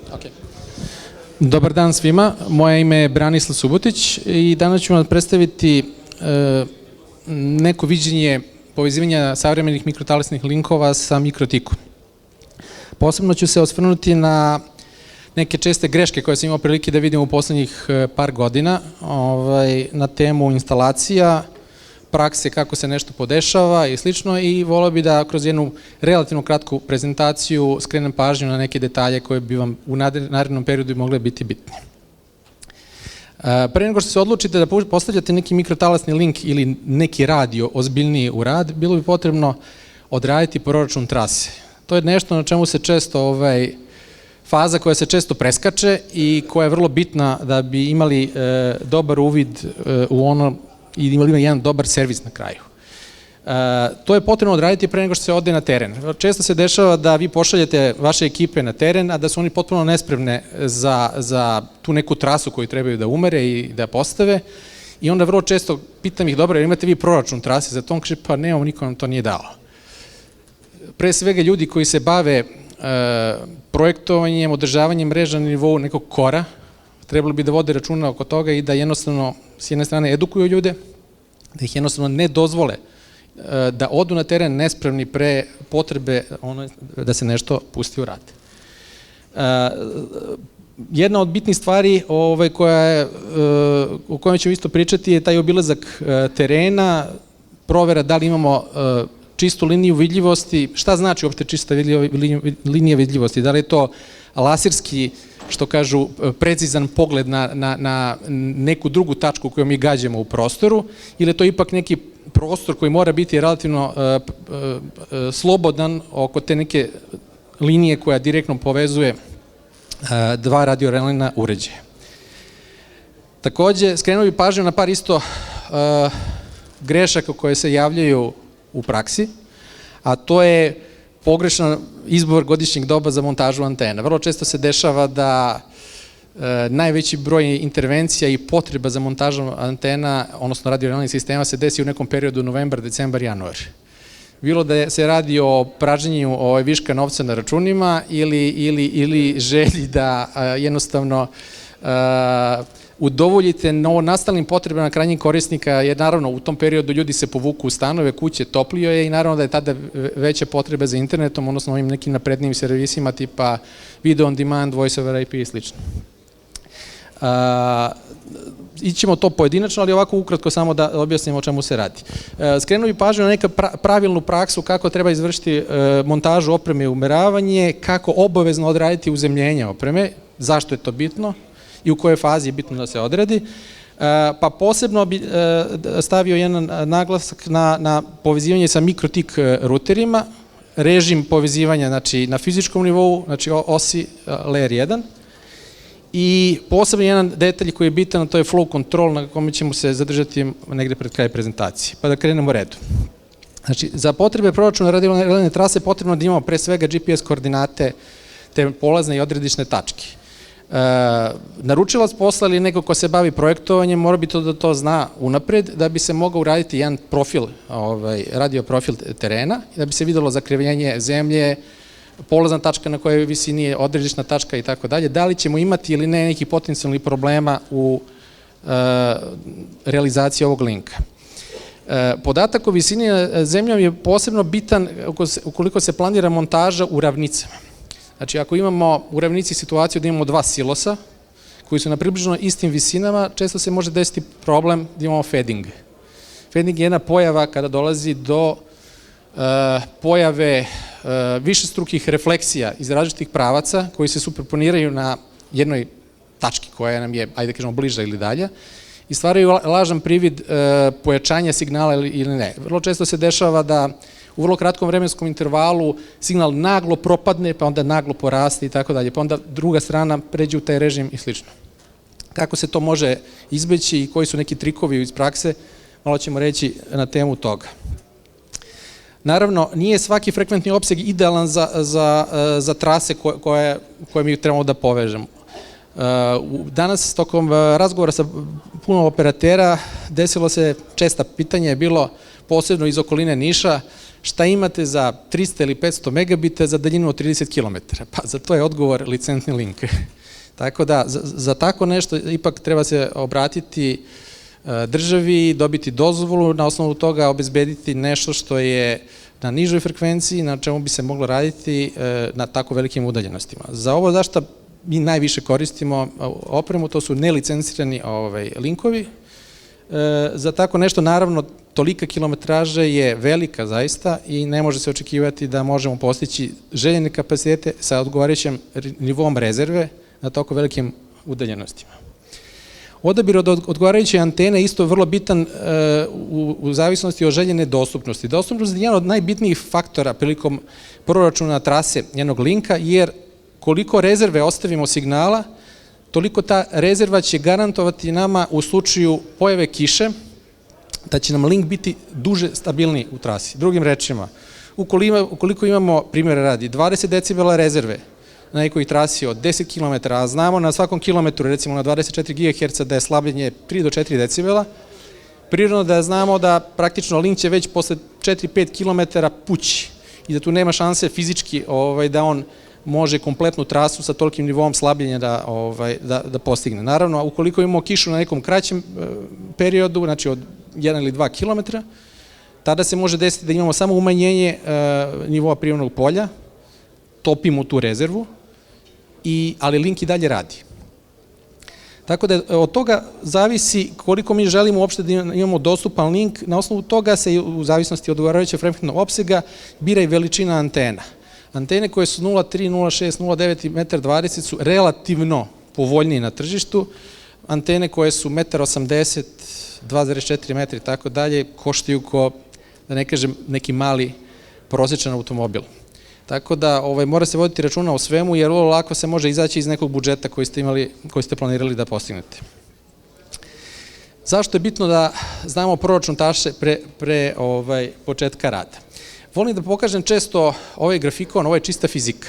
Okay. Dobar dan svima, moje ime je Branislav Subotić i danas ću vam predstaviti neko viđenje povezivanja savremenih mikrotalasnih linkova sa mikrotikom. Posebno ću se osvrnuti na neke česte greške koje sam imao prilike da vidim u poslednjih par godina na temu instalacija, prakse kako se nešto podešava i slično, i voleo bi da kroz jednu relativno kratku prezentaciju skrenem pažnju na neke detalje koje bi vam u narednom periodu mogle biti bitne. Pre nego što se odlučite da postavljate neki mikrotalasni link ili neki radio ozbiljniji u rad, bilo bi potrebno odraditi proračun trase. To je nešto na čemu se često, faza koja se često preskače i koja je vrlo bitna da bi imali dobar uvid u ono i imali jedan dobar servis na kraju. To je potrebno odraditi pre nego što se ode na teren. Često se dešava da vi pošaljete vaše ekipe na teren, a da su oni potpuno nespremne za tu neku trasu koju trebaju da umere i da postave, i onda vrlo često pitam ih, dobro, imate vi proračun trase za to? Kaže, pa nemamo, niko nam to nije dao. Pre svega ljudi koji se bave projektovanjem, održavanjem mreža na nivou nekog kora, trebali bi da vode računa oko toga i da jednostavno s jedne strane edukuju ljude, da ih jednostavno ne dozvole da odu na teren nespremni pre potrebe da se nešto pusti u rad. Jedna od bitnih stvari o kojoj ću isto pričati je taj obilazak terena, provera da li imamo čistu liniju vidljivosti. Šta znači uopšte čista linija vidljivosti? Da li je to laserski, što kažu, precizan pogled na neku drugu tačku koju mi gađamo u prostoru, ili je to ipak neki prostor koji mora biti relativno slobodan oko te neke linije koja direktno povezuje dva radiorelejna uređaja. Takođe, skrenuo bih pažnju na par isto grešaka koje se javljaju u praksi, a to je pogrešan izbor godišnjeg doba za montažu antena. Vrlo često se dešava da najveći broj intervencija i potreba za montažom antena, odnosno radiorelejnih sistema, se desi u nekom periodu novembar, decembar, januar. Bilo da se radi o pražnjenju viška novca na računima ili želji da jednostavno udovoljite novonastalim potrebama krajnjih korisnika, jer naravno u tom periodu ljudi se povuku u stanove, kuće, toplio je i naravno da je tada veća potreba za internetom, odnosno ovim nekim naprednijim servisima tipa video on demand, voice over IP i slično. Ićemo to pojedinačno, ali ovako ukratko samo da objasnimo o čemu se radi. Skrenuo bih pažnju na neku pravilnu praksu kako treba izvršiti montažu opreme i umeravanje, kako obavezno odraditi uzemljenje opreme, zašto je to bitno i u kojoj fazi je bitno da se odradi. Pa posebno bi stavio jedan naglasak na povezivanje sa mikrotik ruterima, režim povezivanja na fizičkom nivou, znači osi layer 1, i posebno jedan detalj koji je bitan, to je flow control, na kome ćemo se zadržati negde pred kraj prezentacije. Pa da krenemo u redu. Znači, za potrebe proračuna radiorelejne trase potrebno da imamo pre svega GPS koordinate, te polazne i odredišne tačke. Naručilac posla ili neko ko se bavi projektovanjem mora bi to zna unapred da bi se mogao uraditi jedan profil, radio profil terena, da bi se videlo zakrivljenje zemlje, polazna tačka na kojoj visini je odredišna tačka i tako dalje, da li ćemo imati ili ne nekih potencijalnih problema u realizaciji ovog linka. Podatak o visini zemljom je posebno bitan ukoliko se planira montaža u ravnicama. Znači, ako imamo u ravnici situaciju da imamo dva silosa koji su na približno istim visinama, često se može desiti problem da imamo fading. Fading je jedna pojava kada dolazi do pojave višestrukih refleksija iz različitih pravaca koji se superponiraju na jednoj tački koja nam je, ajde kažemo, bliža ili dalje, i stvaraju lažan privid pojačanja signala ili ne. Vrlo često se dešava da u vrlo kratkom vremenskom intervalu signal naglo propadne, pa onda naglo poraste i tako dalje, pa onda druga strana pređe u taj režim i slično. Kako se to može izbeći i koji su neki trikovi iz prakse, malo ćemo reći na temu toga. Naravno, nije svaki frekventni opseg idealan za trase koje mi trebamo da povežemo. Danas, tokom razgovora sa puno operatera, desilo se, česta pitanja je bilo, posebno iz okoline Niša, šta imate za 300 ili 500 megabita za daljinu od 30 km. Pa za to je odgovor licentni link. Tako da, za tako nešto ipak treba se obratiti državi, dobiti dozvolu, na osnovu toga obezbediti nešto što je na nižoj frekvenciji, na čemu bi se moglo raditi na tako velikim udaljenostima. Za ovo zašto mi najviše koristimo opremu, to su nelicencirani linkovi. Za tako nešto, naravno, tolika kilometraža je velika zaista i ne može se očekivati da možemo postići željene kapacitete sa odgovarajućim nivom rezerve na toliko velikim udaljenostima. Odabir od odgovarajuće antene je isto vrlo bitan u zavisnosti od željene dostupnosti. Dostupnost je jedan od najbitnijih faktora prilikom proračuna trase jednog linka, jer koliko rezerve ostavimo signala, toliko ta rezerva će garantovati nama u slučaju pojave kiše, da će nam link biti duže stabilniji u trasi. Drugim rečima, ukoliko imamo, primjera radi, 20 decibela rezerve na nekoj trasi od 10 km, a znamo na svakom kilometru, recimo na 24 GHz, da je slabljenje 3 do 4 decibela, prirodno da znamo da praktično link će već posle 4-5 km pući i da tu nema šanse fizički da on može kompletnu trasu sa tolikim nivom slabljenja da postigne. Naravno, ukoliko imamo kišu na nekom kraćem periodu, znači od 1 ili 2 km, tada se može desiti da imamo samo umanjenje nivoa prirodnog polja, topimo tu rezervu, ali link i dalje radi. Tako da od toga zavisi koliko mi želimo uopšte da imamo dostupan link, na osnovu toga se u zavisnosti od odgovarajućeg frekventnog opsega bira i veličina antena. Antene koje su 0,3, 0,6, 0,9 i 1,20 m su relativno povoljnije na tržištu. Antene koje su 1,80 m, 2,4 m i tako dalje koštaju ko, da ne kažem, neki mali prosječan automobil. Tako da mora se voditi računa o svemu, jer vrlo lako se može izaći iz nekog budžeta koji ste planirali da postignete. Zašto je bitno da znamo proračun taše pre početka rada? Volim da pokažem često ovaj grafikon, ovo je čista fizika,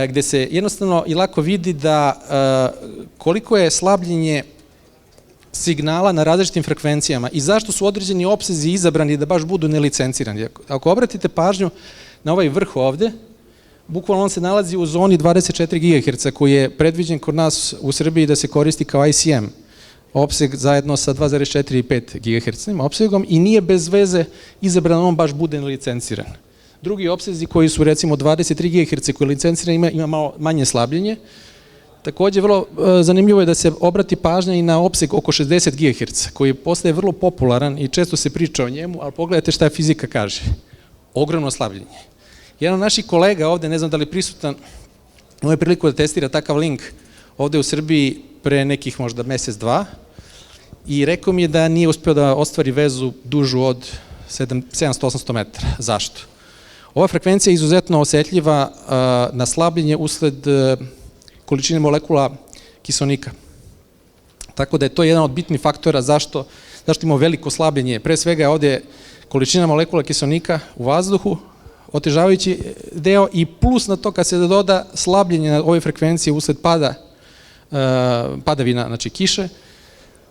gde se jednostavno i lako vidi da koliko je slabljenje signala na različitim frekvencijama i zašto su određeni opsezi izabrani da baš budu nelicencirani. Ako obratite pažnju na ovaj vrh ovde, bukvalno on se nalazi u zoni 24 GHz koji je predviđen kod nas u Srbiji da se koristi kao ICM opseg zajedno sa 2,4 i 5 GHz opsegom i nije bez veze izabran on baš bude nelicenciran. Drugi opsezi koji su recimo 23 GHz koji je licenciran ima malo manje slabljenje. Takođe, vrlo zanimljivo je da se obrati pažnja i na opseg oko 60 GHz koji postaje vrlo popularan i često se priča o njemu, ali pogledajte šta fizika kaže. Ogromno slabljenje. Jedan od naših kolega ovde, ne znam da li je prisutan, imao je priliku da testira takav link ovde u Srbiji pre nekih možda mesec, dva i rekao mi je da nije uspeo da ostvari vezu dužu od 700-800 metara. Zašto? Ova frekvencija je izuzetno osetljiva na slabljenje usled količine molekula kiseonika. Tako da je to jedan od bitnih faktora zašto imamo veliko slabljenje. Pre svega je ovde količina molekula kiseonika u vazduhu, otežavajući deo i plus na to kad se doda slabljenje na ove frekvencije usled padavina, znači kiše,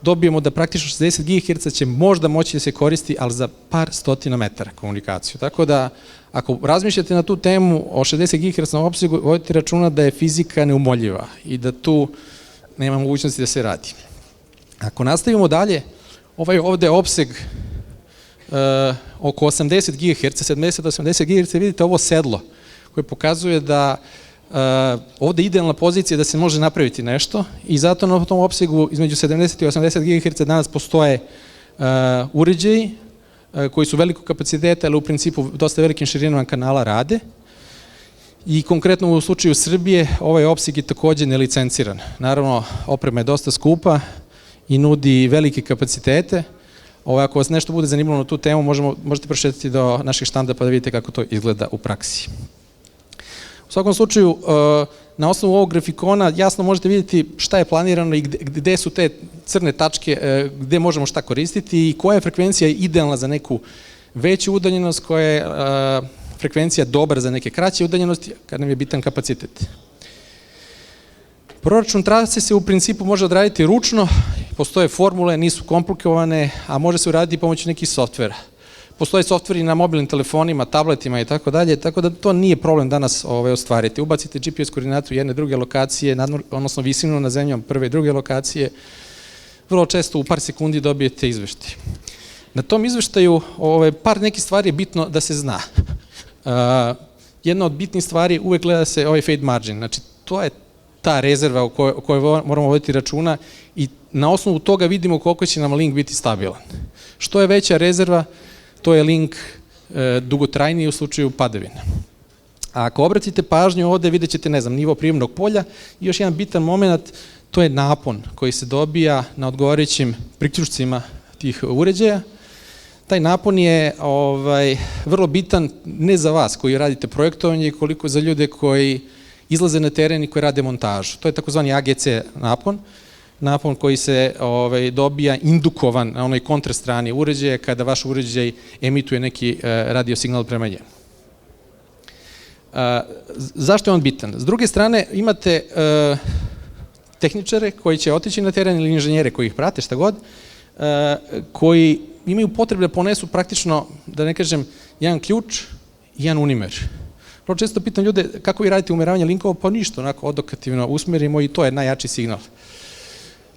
dobijemo da praktično 60 GHz će možda moći da se koristi, ali za par stotina metara komunikaciju. Tako da, ako razmišljate na tu temu o 60 GHz opsegu, vodite računa da je fizika neumoljiva i da tu nema mogućnosti da se radi. Ako nastavimo dalje, ovaj ovde opseg oko 80 GHz, 70 do 80 GHz, vidite ovo sedlo koje pokazuje da ovde je idealna pozicija da se može napraviti nešto i zato na tom opsegu između 70 i 80 GHz danas postoje uređaji koji su velikog kapaciteta, ali u principu dosta velikim širinama kanala rade i konkretno u slučaju Srbije ovaj opseg je takođe nelicenciran. Naravno, oprema je dosta skupa i nudi velike kapacitete. Ako vas nešto bude zanimljivo na tu temu, možete prošetati do naših štanda pa da vidite kako to izgleda u praksi. U svakom slučaju, na osnovu ovog grafikona jasno možete vidjeti šta je planirano i gde su te crne tačke, gde možemo šta koristiti i koja je frekvencija idealna za neku veću udaljenost, koja je frekvencija dobra za neke kraće udaljenosti, kad nam je bitan kapacitet. Proračun trase se u principu može odraditi ručno, postoje formule, nisu komplikovane, a može se uraditi pomoću nekih softvera. Postoje softveri na mobilnim telefonima, tabletima i tako dalje, tako da to nije problem danas ostvariti. Ubacite GPS koordinatu jedne druge lokacije, odnosno visinu na zemljom prve i druge lokacije, vrlo često u par sekundi dobijete izveštaj. Na tom izveštaju par nekih stvari je bitno da se zna. Jedna od bitnih stvari uvek gleda se ovaj fade margin, znači to je ta rezerva o kojoj moramo voditi računa i na osnovu toga vidimo koliko će nam link biti stabilan. Što je veća rezerva, to je link dugotrajniji u slučaju padavina. A ako obratite pažnju ovde, vidjet ćete, ne znam, nivo prijemnog polja i još jedan bitan moment, to je napon koji se dobija na odgovarajućim priključcima tih uređaja. Taj napon je vrlo bitan ne za vas koji radite projektovanje, koliko za ljude koji izlaze na teren i koji rade montažu. To je takozvani AGC napon koji se dobija indukovan na onoj kontrastrani uređaja kada vaš uređaj emituje neki radio signal prema njemu. Zašto je on bitan? S druge strane imate tehničare koji će otići na teren ili inženjere koji ih prate, šta god, koji imaju potrebe da ponesu praktično, da ne kažem, jedan ključ i jedan unimer. Vrlo često pitam ljude kako vi radite umeravanje linkova, pa ništa, onako odokativno usmerimo i to je najjači signal.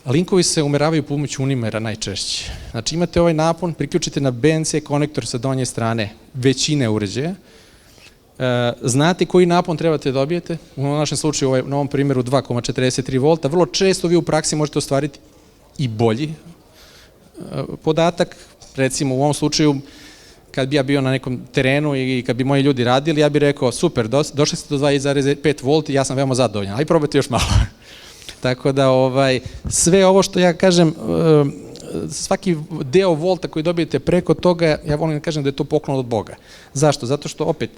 Linkovi se umeravaju pomoću unimera najčešće. Znači imate ovaj napon, priključite na BNC konektor sa donje strane većine uređaja, znate koji napon trebate da dobijete, u našem slučaju na ovom primjeru 2,43 volta, vrlo često vi u praksi možete ostvariti i bolji podatak, recimo u ovom slučaju kad bi ja bio na nekom terenu i kad bi moji ljudi radili, ja bih rekao super, došli ste do 2,5 volti, ja sam veoma zadovoljan, aj probajte još malo. Tako da sve ovo što ja kažem, svaki deo volta koji dobijete preko toga, ja volim da kažem da je to poklon od Boga. Zašto? Zato što opet,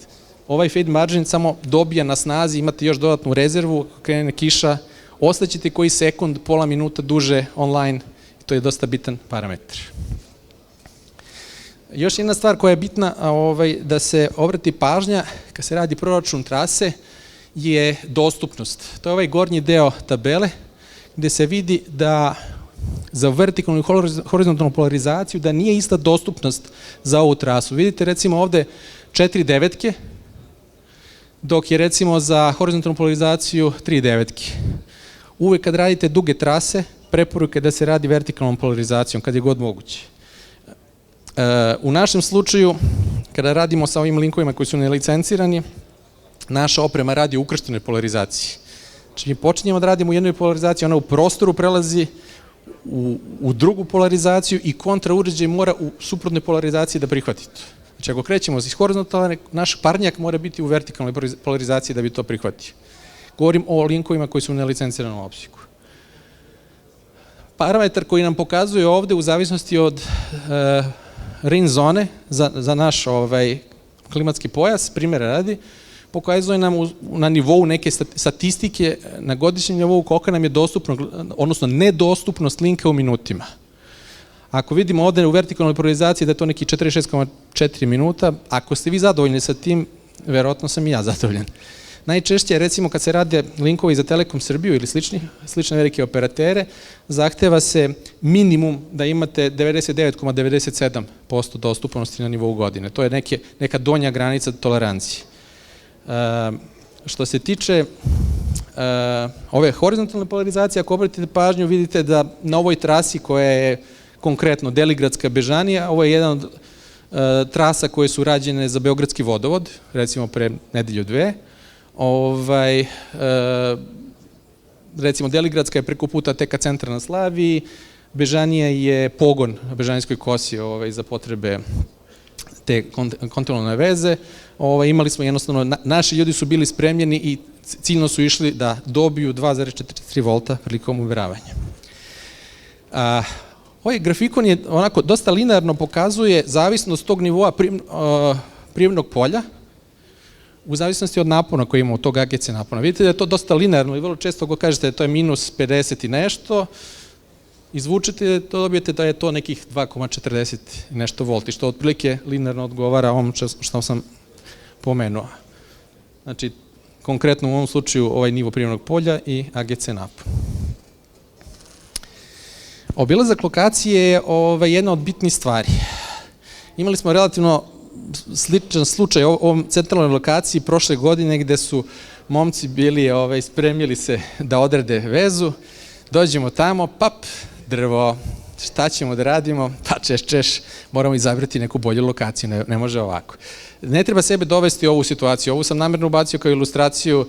ovaj fade margin samo dobija na snazi, imate još dodatnu rezervu, krene kiša, ostaćete koji sekund, pola minuta duže online, to je dosta bitan parametar. Još jedna stvar koja je bitna da se obrati pažnja kad se radi proračun trase je dostupnost. To je ovaj gornji deo tabele gde se vidi da za vertikalnu i horizontalnu polarizaciju da nije ista dostupnost za ovu trasu. Vidite recimo ovde 4 devetke, dok je recimo za horizontalnu polarizaciju 3 devetke. Uvek kad radite duge trase, preporuka je da se radi vertikalnom polarizacijom, kad je god moguće. U našem slučaju, kada radimo sa ovim linkovima koji su nelicencirani, naša oprema radi u ukrštenoj polarizaciji. Znači mi počinjemo da radimo u jednoj polarizaciji, ona u prostoru prelazi u drugu polarizaciju i kontra uređaj mora u suprotnoj polarizaciji da prihvati to. Znači ako krećemo iz horizontalne, naš parnjak mora biti u vertikalnoj polarizaciji da bi to prihvatio. Govorim o linkovima koji su u nelicenciranom opsiku. Parametar koji nam pokazuje ovde u zavisnosti od rain zone za naš klimatski pojas, primjera radi, pokazuje nam na nivou neke statistike na godišnjem nivou koliko nam je dostupno, odnosno nedostupnost linka u minutima. Ako vidimo ovde u vertikalnoj polarizaciji da je to neki 46,4 minuta, ako ste vi zadovoljni sa tim, verovatno sam i ja zadovoljan. Najčešće, recimo, kad se rade linkovi za Telekom Srbiju ili slične velike operatere, zahteva se minimum da imate 99,97% dostupnosti na nivou godine. To je neka donja granica tolerancije. Što se tiče ove horizontalne polarizacije, ako obratite pažnju, vidite da na ovoj trasi koja je konkretno Deligradska Bežanija, ovo je jedan od trasa koje su rađene za Beogradski vodovod, recimo pre nedelju dve. Recimo Deligradska je preko puta TK centra na Slaviji, Bežanija je pogon na Bežanijskoj kosi za potrebe te kontrolne veze. Imali smo jednostavno, naši ljudi su bili spremljeni i ciljno su išli da dobiju 2,43 volta prilikom uveravanja. Ovaj grafikon je onako dosta linearno pokazuje zavisnost tog nivoa prijemnog polja u zavisnosti od napona koji imamo, tog AGC napona. Vidite da je to dosta linearno i vrlo često ako kažete da to je minus 50 i nešto, izvučete, to dobijete da je to nekih 2,40 i nešto volti, što otprilike linearno odgovara ovom što sam pomenuo. Znači, konkretno u ovom slučaju ovaj nivo prijemnog polja i AGC napon. Obilazak lokacije je jedna od bitnih stvari. Imali smo relativno sličan slučaj u ovom centralnoj lokaciji prošle godine gde su momci bili spremili se da odrade vezu, dođemo tamo, drvo, šta ćemo da radimo, češ, moramo izabrati neku bolju lokaciju, ne može ovako. Ne treba sebe dovesti u ovu situaciju, ovu sam namerno ubacio kao ilustraciju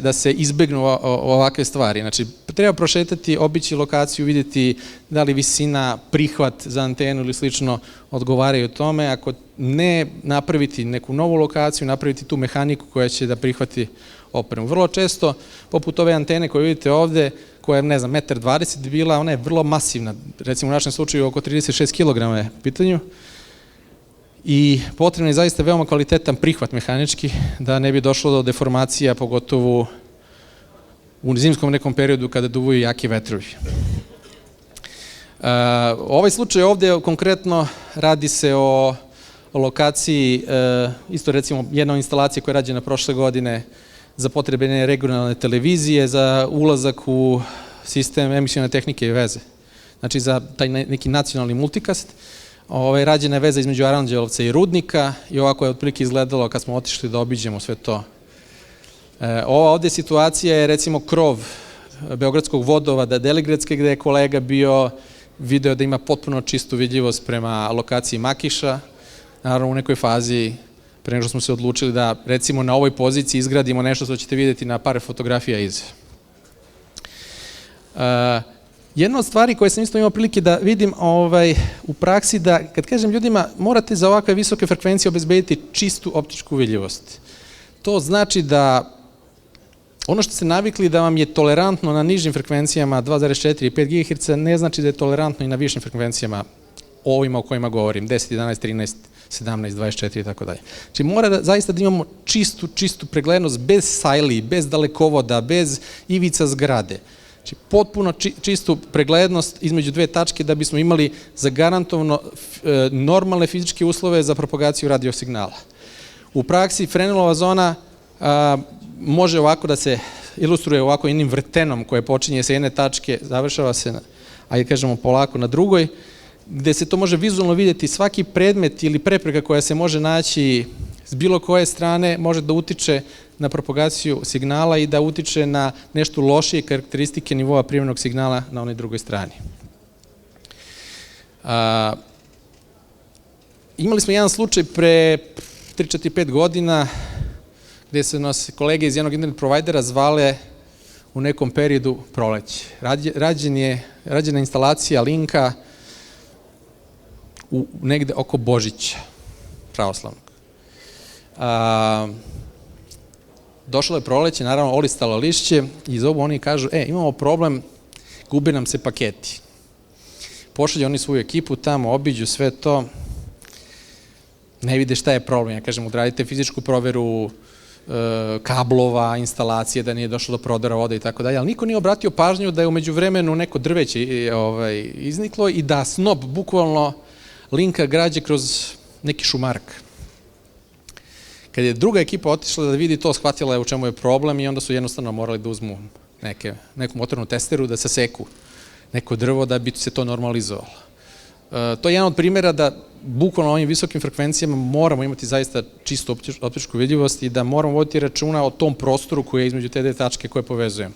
da se izbegnu ovakve stvari. Znači, treba prošetati, obići lokaciju, vidjeti da li visina, prihvat za antenu ili slično odgovaraju tome. Ako ne, napraviti neku novu lokaciju, napraviti tu mehaniku koja će da prihvati opremu. Vrlo često, poput ove antene koje vidite ovde, koja je, 1,20 m bila, ona je vrlo masivna, recimo u našem slučaju oko 36 kg je u pitanju, i potrebno je zaista veoma kvalitetan prihvat mehanički da ne bi došlo do deformacija, pogotovo u zimskom nekom periodu kada duvaju jaki vetrovi. Ovaj slučaj ovde konkretno radi se o lokaciji, isto recimo jedna instalacija koja je rađena prošle godine za potrebe regionalne televizije, za ulazak u sistem emisione tehnike i veze. Znači za taj neki nacionalni multikast. Rađena je veza između Aranđelovca i Rudnika i ovako je otprilike izgledalo kad smo otišli da obiđemo sve to. Ova ovde situacija je recimo krov Beogradskog vodovoda Deligradske, gde je kolega bio video da ima potpuno čistu vidljivost prema lokaciji Makiša, naravno u nekoj fazi pre nego što smo se odlučili da recimo na ovoj poziciji izgradimo nešto što ćete vidjeti na par fotografija iza. Jedna od stvari koje sam isto imao prilike da vidim u praksi, da kad kažem ljudima morate za ovakve visoke frekvencije obezbediti čistu optičku vidljivost. To znači da ono što ste navikli da vam je tolerantno na nižim frekvencijama 2,4 i 5 GHz ne znači da je tolerantno i na višim frekvencijama ovima o kojima govorim, 10, 11, 13, 17, 24 i tako dalje. Znači mora zaista da imamo čistu preglednost, bez sajli, bez dalekovoda, bez ivica zgrade. Znači potpuno čistu preglednost između dve tačke da bismo imali zagarantovano normalne fizičke uslove za propagaciju radio signala. U praksi Fresnelova zona može ovako da se ilustruje ovako jednim vrtenom koje počinje sa jedne tačke, završava se, ajde kažemo polako, na drugoj, gde se to može vizualno vidjeti. Svaki predmet ili prepreka koja se može naći s bilo koje strane može da utiče na propagaciju signala i da utiče na nešto lošije karakteristike nivoa primjenog signala na onoj drugoj strani. Imali smo jedan slučaj pre 3-4-5 godina gde su nas kolege iz jednog internet provajdera zvale u nekom periodu proleće. Rađena instalacija linka negde oko Božića pravoslavnog. Došlo je proleće, naravno olistalo lišće i zovu oni i kažu, imamo problem, gube nam se paketi. Pošalju oni svoju ekipu tamo, obiđu sve to, ne vide šta je problem. Ja kažem, odradite fizičku proveru kablova, instalacije, da nije došlo do prodora vode i tako dalje, ali niko nije obratio pažnju da je umeđu vremenu neko drveće izniklo i da snop bukvalno linka građe kroz neki šumark. Kad je druga ekipa otišla da vidi to, shvatila je u čemu je problem i onda su jednostavno morali da uzmu neku motornu testeru da saseku neko drvo da bi se to normalizovalo. To je jedan od primjera da bukvalno na ovim visokim frekvencijama moramo imati zaista čistu optičku vidljivost i da moramo voditi računa o tom prostoru koji je između te dve tačke koje povezujemo.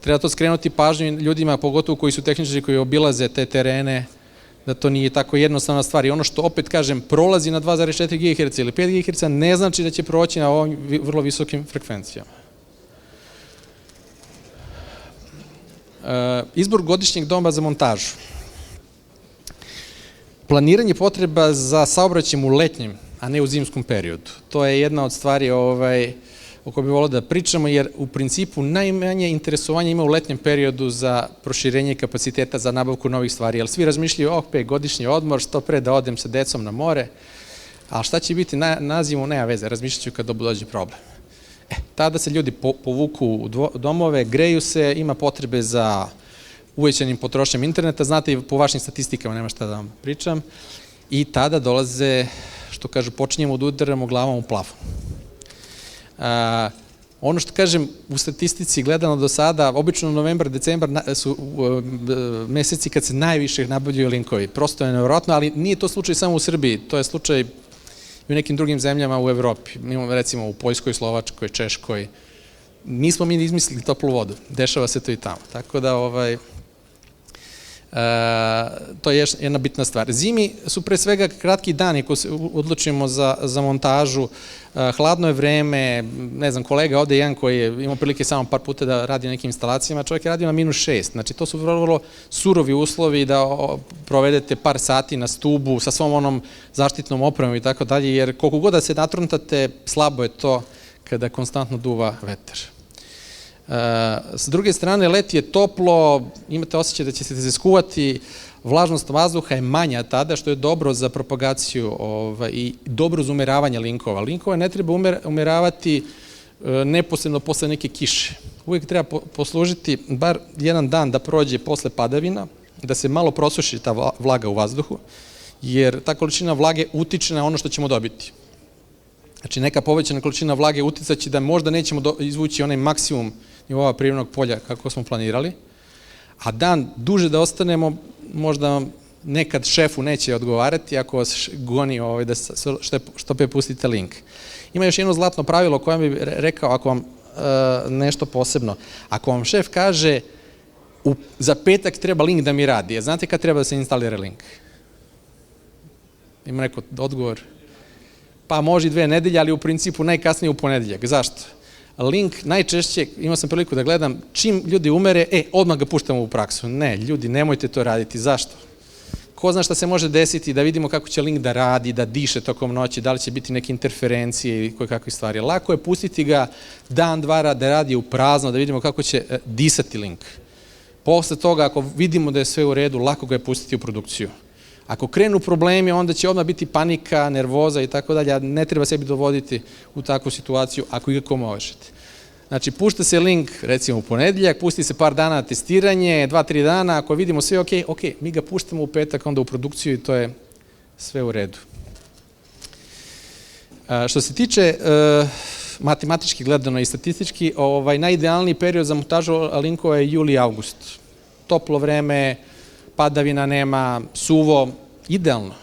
Treba to skrenuti pažnju ljudima, pogotovo koji su tehničari koji obilaze te terene, da to nije tako jednostavna stvar. I ono što, opet kažem, prolazi na 2,4 GHz ili 5 GHz ne znači da će proći na ovim vrlo visokim frekvencijama. Izbor godišnjeg doba za montažu. Planiranje potreba za saobraćajem u letnjem, a ne u zimskom periodu. To je jedna od stvari o kojoj bih volio da pričamo, jer u principu najmanje interesovanja ima u letnjem periodu za proširenje kapaciteta za nabavku novih stvari, jer svi razmišljaju, godišnji odmor, što pre da odem sa decom na more, a šta će biti na zimu, nema veze, razmišljat ću kada dođe problem. Tada se ljudi povuku u domove, greju se, ima potrebe za uvećanim potrošnjom interneta, znate i po vašim statistikama, nema šta da vam pričam, i tada dolaze, što kažu, počinjemo da udaramo glavom u plafon. Ono što kažem, u statistici gledano do sada, obično novembar, decembar su meseci kad se najviše nabavljaju linkovi. Prosto je nevjerojatno, ali nije to slučaj samo u Srbiji, to je slučaj i u nekim drugim zemljama u Evropi. Imamo recimo u Poljskoj, Slovačkoj, Češkoj. Nismo mi izmislili toplu vodu, dešava se to i tamo. Tako da, to je jedna bitna stvar. Zimi su pre svega kratki dani ako se odlučimo za montažu, hladno je vreme, ne znam, kolega ovde jedan koji je imao prilike samo par puta da radi na nekim instalacijama, čovjek je radio na -6, znači to su vrlo surovi uslovi da provedete par sati na stubu sa svom onom zaštitnom opremom i tako dalje, jer koliko god da se natruntate, slabo je to kada konstantno duva vetar. S druge strane, leti je toplo, imate osjećaj da ćete se skuvati, vlažnost vazduha je manja tada, što je dobro za propagaciju i dobro za umeravanje linkova. Linkove ne treba umeravati neposredno posle neke kiše. Uvijek treba poslužiti bar jedan dan da prođe posle padavina, da se malo prosuši ta vlaga u vazduhu, jer ta količina vlage utiče na ono što ćemo dobiti. Znači, neka povećana količina vlage uticaće da možda nećemo izvući onaj maksimum nivoa prirodnog polja kako smo planirali, a dan duže da ostanemo, možda nekad šefu neće odgovarati ako vas goni da što pre pustite link. Ima još jedno zlatno pravilo koje bih rekao ako vam nešto posebno. Ako vam šef kaže za petak treba link da mi radi, a znate kad treba da se instalira link? Ima neko odgovor? Pa može i 2 nedelje, ali u principu najkasnije u ponedeljak. Zašto? Link najčešće, imao sam priliku da gledam, čim ljudi umere, odmah ga puštamo u praksu. Ne, ljudi, nemojte to raditi. Zašto? Ko zna šta se može desiti, da vidimo kako će link da radi, da diše tokom noći, da li će biti neke interferencije ili koje kakve stvari. Lako je pustiti ga dan, dva da radi u prazno, da vidimo kako će disati link. Posle toga, ako vidimo da je sve u redu, lako ga je pustiti u produkciju. Ako krenu problemi, onda će odmah biti panika, nervoza i tako dalje, a ne treba sebi dovoditi u takvu situaciju ako ikako možete. Znači, pušta se link, recimo u ponedeljak, pusti se par dana na testiranje, 2-3 dana, ako vidimo sve ok, mi ga puštamo u petak, onda u produkciju i to je sve u redu. Što se tiče matematički gledano i statistički, najidealniji period za montažu linkova je juli i august. Toplo vreme, padavina nema, suvo, idealno.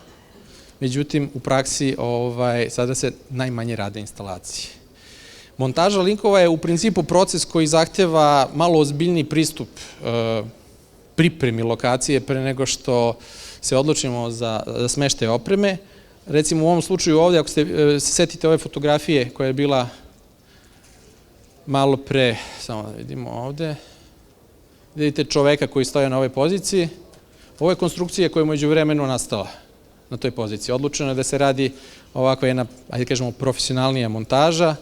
Međutim, u praksi sada se najmanje rade instalacije. Montaža linkova je u principu proces koji zahteva malo ozbiljniji pristup pripremi lokacije pre nego što se odlučimo za smeštaj opreme. Recimo u ovom slučaju ovde, ako se setite ove fotografije koja je bila malo pre, samo da vidimo ovde, vidite čoveka koji stoje na ovoj poziciji. Ovo je konstrukcija koja je umeđu vremenu nastala na toj poziciji. Odlučeno je da se radi ovakva jedna, ajde kažemo, profesionalnija montaža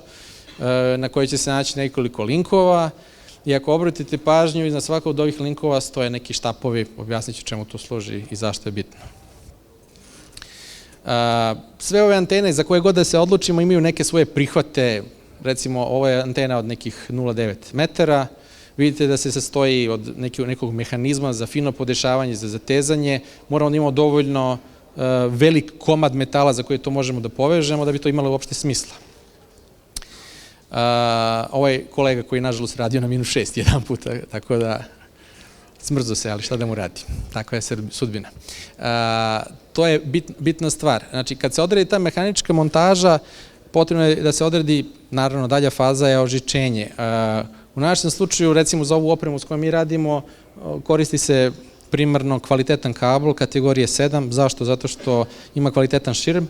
na kojoj će se naći nekoliko linkova i ako obratite pažnju, iznad svakog od ovih linkova stoje neki štapovi, objasnit ću čemu to služi i zašto je bitno. Sve ove antene za koje god da se odlučimo imaju neke svoje prihvate, recimo ovo je antena od nekih 0,9 metara, vidite da se sastoji od nekog mehanizma za fino podešavanje, za zatezanje, moramo da imamo dovoljno velik komad metala za koje to možemo da povežemo da bi to imalo uopšte smisla. Ovaj kolega koji nažalost radio na -6 jedan puta, tako da smrzo se, ali šta da mu radi, takva je sudbina. To je bitna stvar. Znači, kad se odredi ta mehanička montaža, potrebno je da se odredi, naravno, dalja faza je ožičenje. U našem slučaju, recimo za ovu opremu s kojom mi radimo, koristi se primarno kvalitetan kabel kategorije 7. Zašto? Zato što ima kvalitetan širm.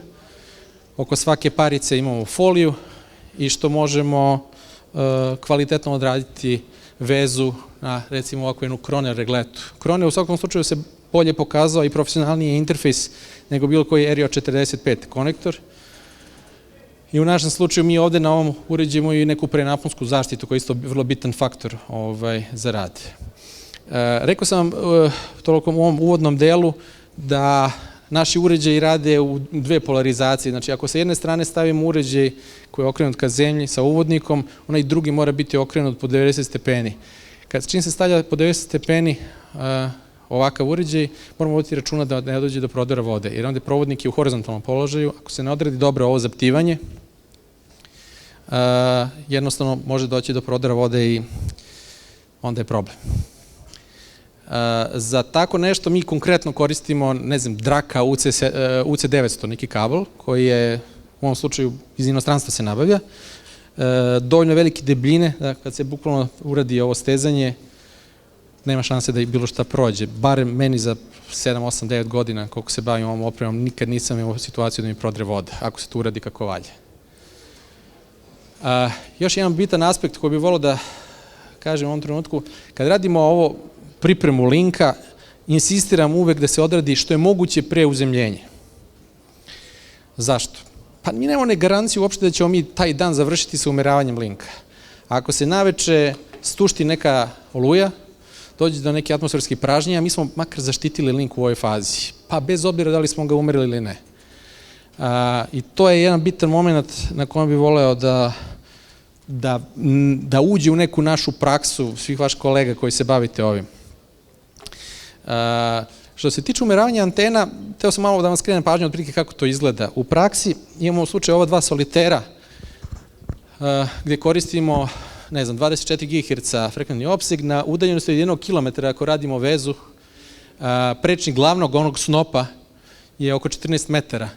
Oko svake parice imamo foliju i što možemo kvalitetno odraditi vezu na, recimo, ovakvu jednu Kroner regletu. Kroner u svakom slučaju se bolje pokazao i profesionalniji interfejs nego bilo koji RJ45 konektor. I u našem slučaju mi ovde na ovom uređujemo i neku prenaponsku zaštitu koja je isto vrlo bitan faktor za rad. Rekao sam toliko u ovom uvodnom delu da naši uređaji rade u 2 polarizacije. Znači, ako sa jedne strane stavimo uređaj koji je okrenut ka zemlji sa uvodnikom, onaj drugi mora biti okrenut po 90 stepeni. Čim se stavlja po 90 stepeni ovakav uređaj, moramo voditi računa da ne dođe do prodora vode, jer onda provodnik je u horizontalnom položaju. Ako se ne odredi dobro ovo zaptivanje, jednostavno može doći do prodora vode i onda je problem. Za tako nešto mi konkretno koristimo, ne znam, Draka UC900, neki kabel, koji je u ovom slučaju iz inostranstva se nabavlja. Dovoljno velike debljine, da kad se bukvalno uradi ovo stezanje, nema šanse da i bilo šta prođe. Barem meni za 7, 8, 9 godina, koliko se bavim ovom opremom, nikad nisam imao situaciju da mi prodre voda, ako se to uradi kako valje. Još jedan bitan aspekt koji bih volio da kažem u ovom trenutku, kad radimo ovo pripremu linka, insistiram uvek da se odradi što je moguće pre uzemljenja. Zašto? Pa mi nemamo ne garanciju uopšte da ćemo mi taj dan završiti sa umeravanjem linka. Ako se naveče stušti neka oluja, dođe do neke atmosferske pražnje, a mi smo makar zaštitili link u ovoj fazi, pa bez obzira da li smo ga umerili ili ne. I to je jedan bitan moment na kojem bih voleo da uđe u neku našu praksu svih vaših kolega koji se bavite ovim. Što se tiče umeravanja antena, teo sam malo da vam skrenem pažnju otprilike kako to izgleda. U praksi imamo u slučaju ova dva solitera gde koristimo, ne znam, 24 GHz frekventni opseg na udaljenosti od 1 km ako radimo vezu. Prečnik glavnog onog snopa je oko 14 metara.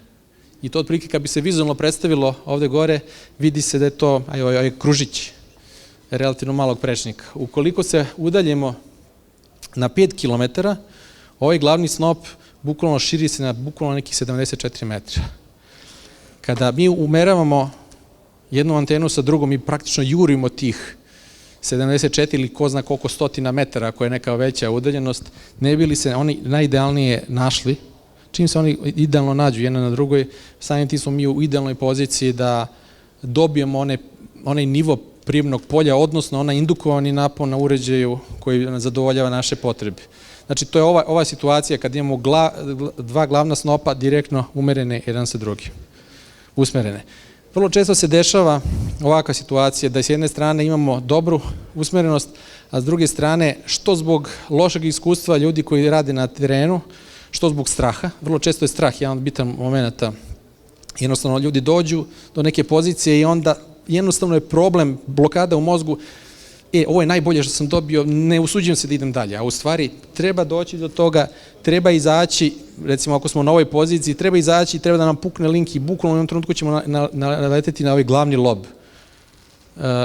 I to otprilike kad bi se vizualno predstavilo ovde gore, vidi se da je to kružić relativno malog prečnika. Ukoliko se udaljimo na 5 km, ovaj glavni snop bukvalno širi se na bukvalno nekih 74 metra. Kada mi umeravamo jednu antenu sa drugom, mi praktično jurimo tih 74 ili ko zna koliko stotina metara, ako je neka veća udaljenost, ne bi li se oni najidealnije našli. Čim se oni idealno nađu jedna na drugoj, samim tim smo mi u idealnoj poziciji da dobijemo onaj nivo prijemnog polja, odnosno onaj indukovani napon na uređaju koji zadovoljava naše potrebe. Znači, to je ova situacija kad imamo dva glavna snopa direktno umerene jedan sa drugim, usmerene. Vrlo često se dešava ovakva situacija da s jedne strane imamo dobru usmerenost, a s druge strane, što zbog lošeg iskustva ljudi koji rade na terenu, što zbog straha, vrlo često je strah jedan od bitan momenta. Jednostavno ljudi dođu do neke pozicije i onda jednostavno je problem, blokada u mozgu, ovo je najbolje što sam dobio, ne usuđujem se da idem dalje, a u stvari treba doći do toga, treba izaći, recimo ako smo na ovoj poziciji, treba izaći, treba da nam pukne link i bukvalno u jednom trenutku ćemo naleteti na ovaj glavni lob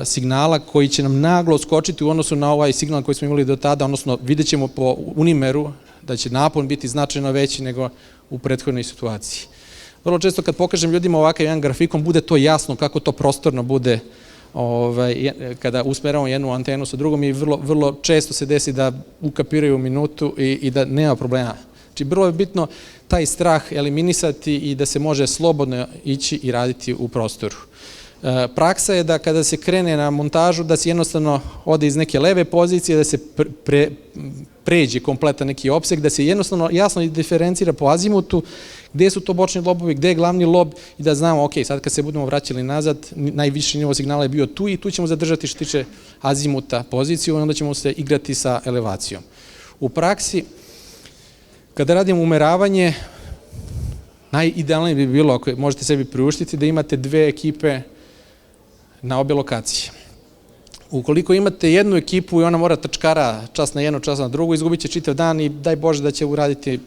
signala koji će nam naglo skočiti u odnosu na ovaj signal koji smo imali do tada, odnosno vidjet ćemo po unimeru da će napon biti značajno veći nego u prethodnoj situaciji. Vrlo često kad pokažem ljudima ovakav jedan grafikon, bude to jasno kako to prostorno bude kada usmeravamo jednu antenu sa drugom i vrlo često se desi da ukapiraju u minutu i da nema problema. Znači, vrlo je bitno taj strah eliminisati i da se može slobodno ići i raditi u prostoru. Praksa je da kada se krene na montažu, da se jednostavno ode iz neke leve pozicije, da se pređe kompletan neki opseg, da se jednostavno jasno diferencira po azimutu, gde su to bočni lobovi, gde je glavni lob i da znamo, ok, sad kad se budemo vraćali nazad, najviši nivo signala je bio tu i tu ćemo zadržati što tiče azimuta poziciju i onda ćemo se igrati sa elevacijom. U praksi, kada radimo umeravanje, najidealnije bi bilo, ako možete sebi priuštiti, da imate dve ekipe na obe lokacije. Ukoliko imate jednu ekipu i ona mora tačkara čas na jednu, čas na drugu, izgubit će čitav dan i daj Bože da će uraditi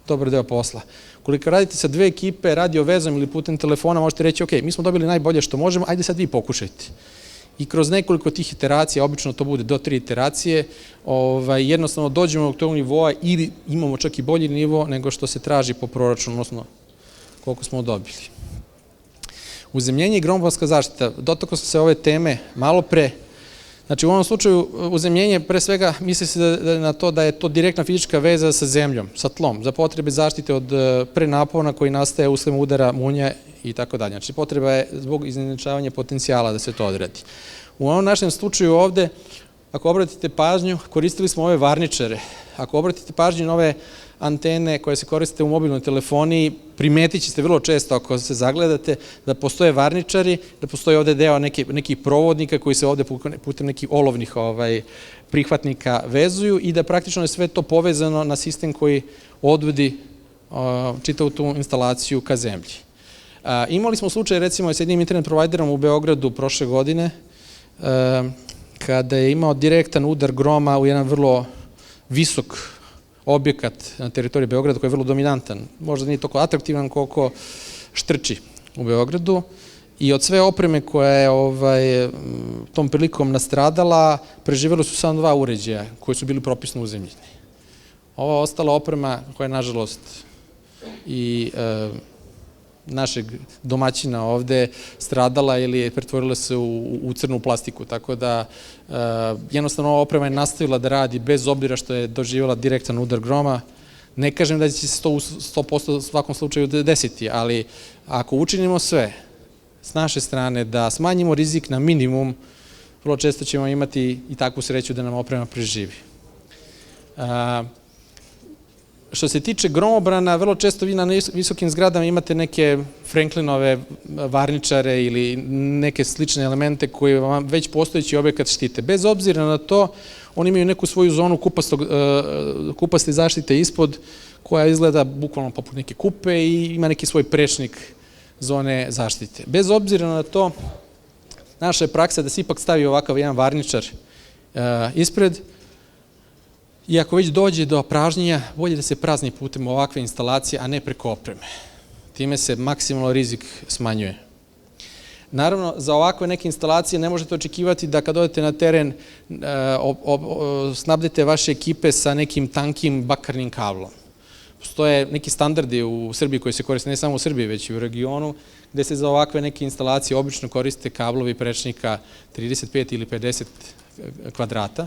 dobar deo posla. Ukoliko radite sa dve ekipe, radio vezom ili putem telefona, možete reći, ok, mi smo dobili najbolje što možemo, ajde sad vi pokušajte. I kroz nekoliko tih iteracija, obično to bude do 3 iteracije, jednostavno dođemo do tog nivoa ili imamo čak i bolji nivo nego što se traži po proračunu, odnosno koliko smo dobili. Uzemljenje i gromobranska zaštita. Dotakao sam se ove teme malo pre. Znači, u ovom slučaju uzemljenje, pre svega, misli se na to da je to direktna fizička veza sa zemljom, sa tlom, za potrebe zaštite od prenapona koji nastaje usled udara, munja i tako dalje. Znači, potreba je zbog izjednačavanja potencijala da se to odradi. U ovom našem slučaju ovde, ako obratite pažnju, koristili smo ove varničare. Ako obratite pažnju na ove antene koje se koriste u mobilnoj telefoniji, primetit ćete vrlo često ako se zagledate da postoje varničari, da postoji ovde deo nekih provodnika koji se ovde putem nekih olovnih prihvatnika vezuju i da praktično je sve to povezano na sistem koji odvodi čitavu tu instalaciju ka zemlji. Imali smo slučaj recimo sa jednim internet providerom u Beogradu prošle godine, kada je imao direktan udar groma u jedan vrlo visok objekat na teritoriji Beograda koji je vrlo dominantan. Možda nije toliko atraktivan koliko štrči u Beogradu. I od sve opreme koja je tom prilikom nastradala, preživjeli su samo 2 uređaja koji su bili propisno uzemljeni. Ova ostala oprema koja je nažalost i našeg domaćina ovde stradala ili je pretvorila se u crnu plastiku, tako da jednostavno ova oprema je nastavila da radi bez obzira što je doživjela direktan udar groma. Ne kažem da će se to u 100% u svakom slučaju desiti, ali ako učinimo sve s naše strane da smanjimo rizik na minimum, vrlo često ćemo imati i takvu sreću da nam oprema preživi. Što se tiče gromobrana, vrlo često vi na visokim zgradama imate neke Franklinove varničare ili neke slične elemente koje vam već postojeći objekat štite. Bez obzira na to, oni imaju neku svoju zonu kupaste zaštite ispod, koja izgleda bukvalno poput neke kupe i ima neki svoj prečnik zone zaštite. Bez obzira na to, naša je praksa da se ipak stavi ovakav jedan varničar ispred, i ako već dođe do pražnjenja, bolje da se prazni putem ovakve instalacije, a ne preko opreme. Time se maksimalno rizik smanjuje. Naravno, za ovakve neke instalacije ne možete očekivati da kad odete na teren snabdete vaše ekipe sa nekim tankim bakarnim kablom. Postoje neki standardi u Srbiji koji se koriste ne samo u Srbiji, već i u regionu, gde se za ovakve neke instalacije obično koriste kablovi prečnika 35 ili 50 kvadrata.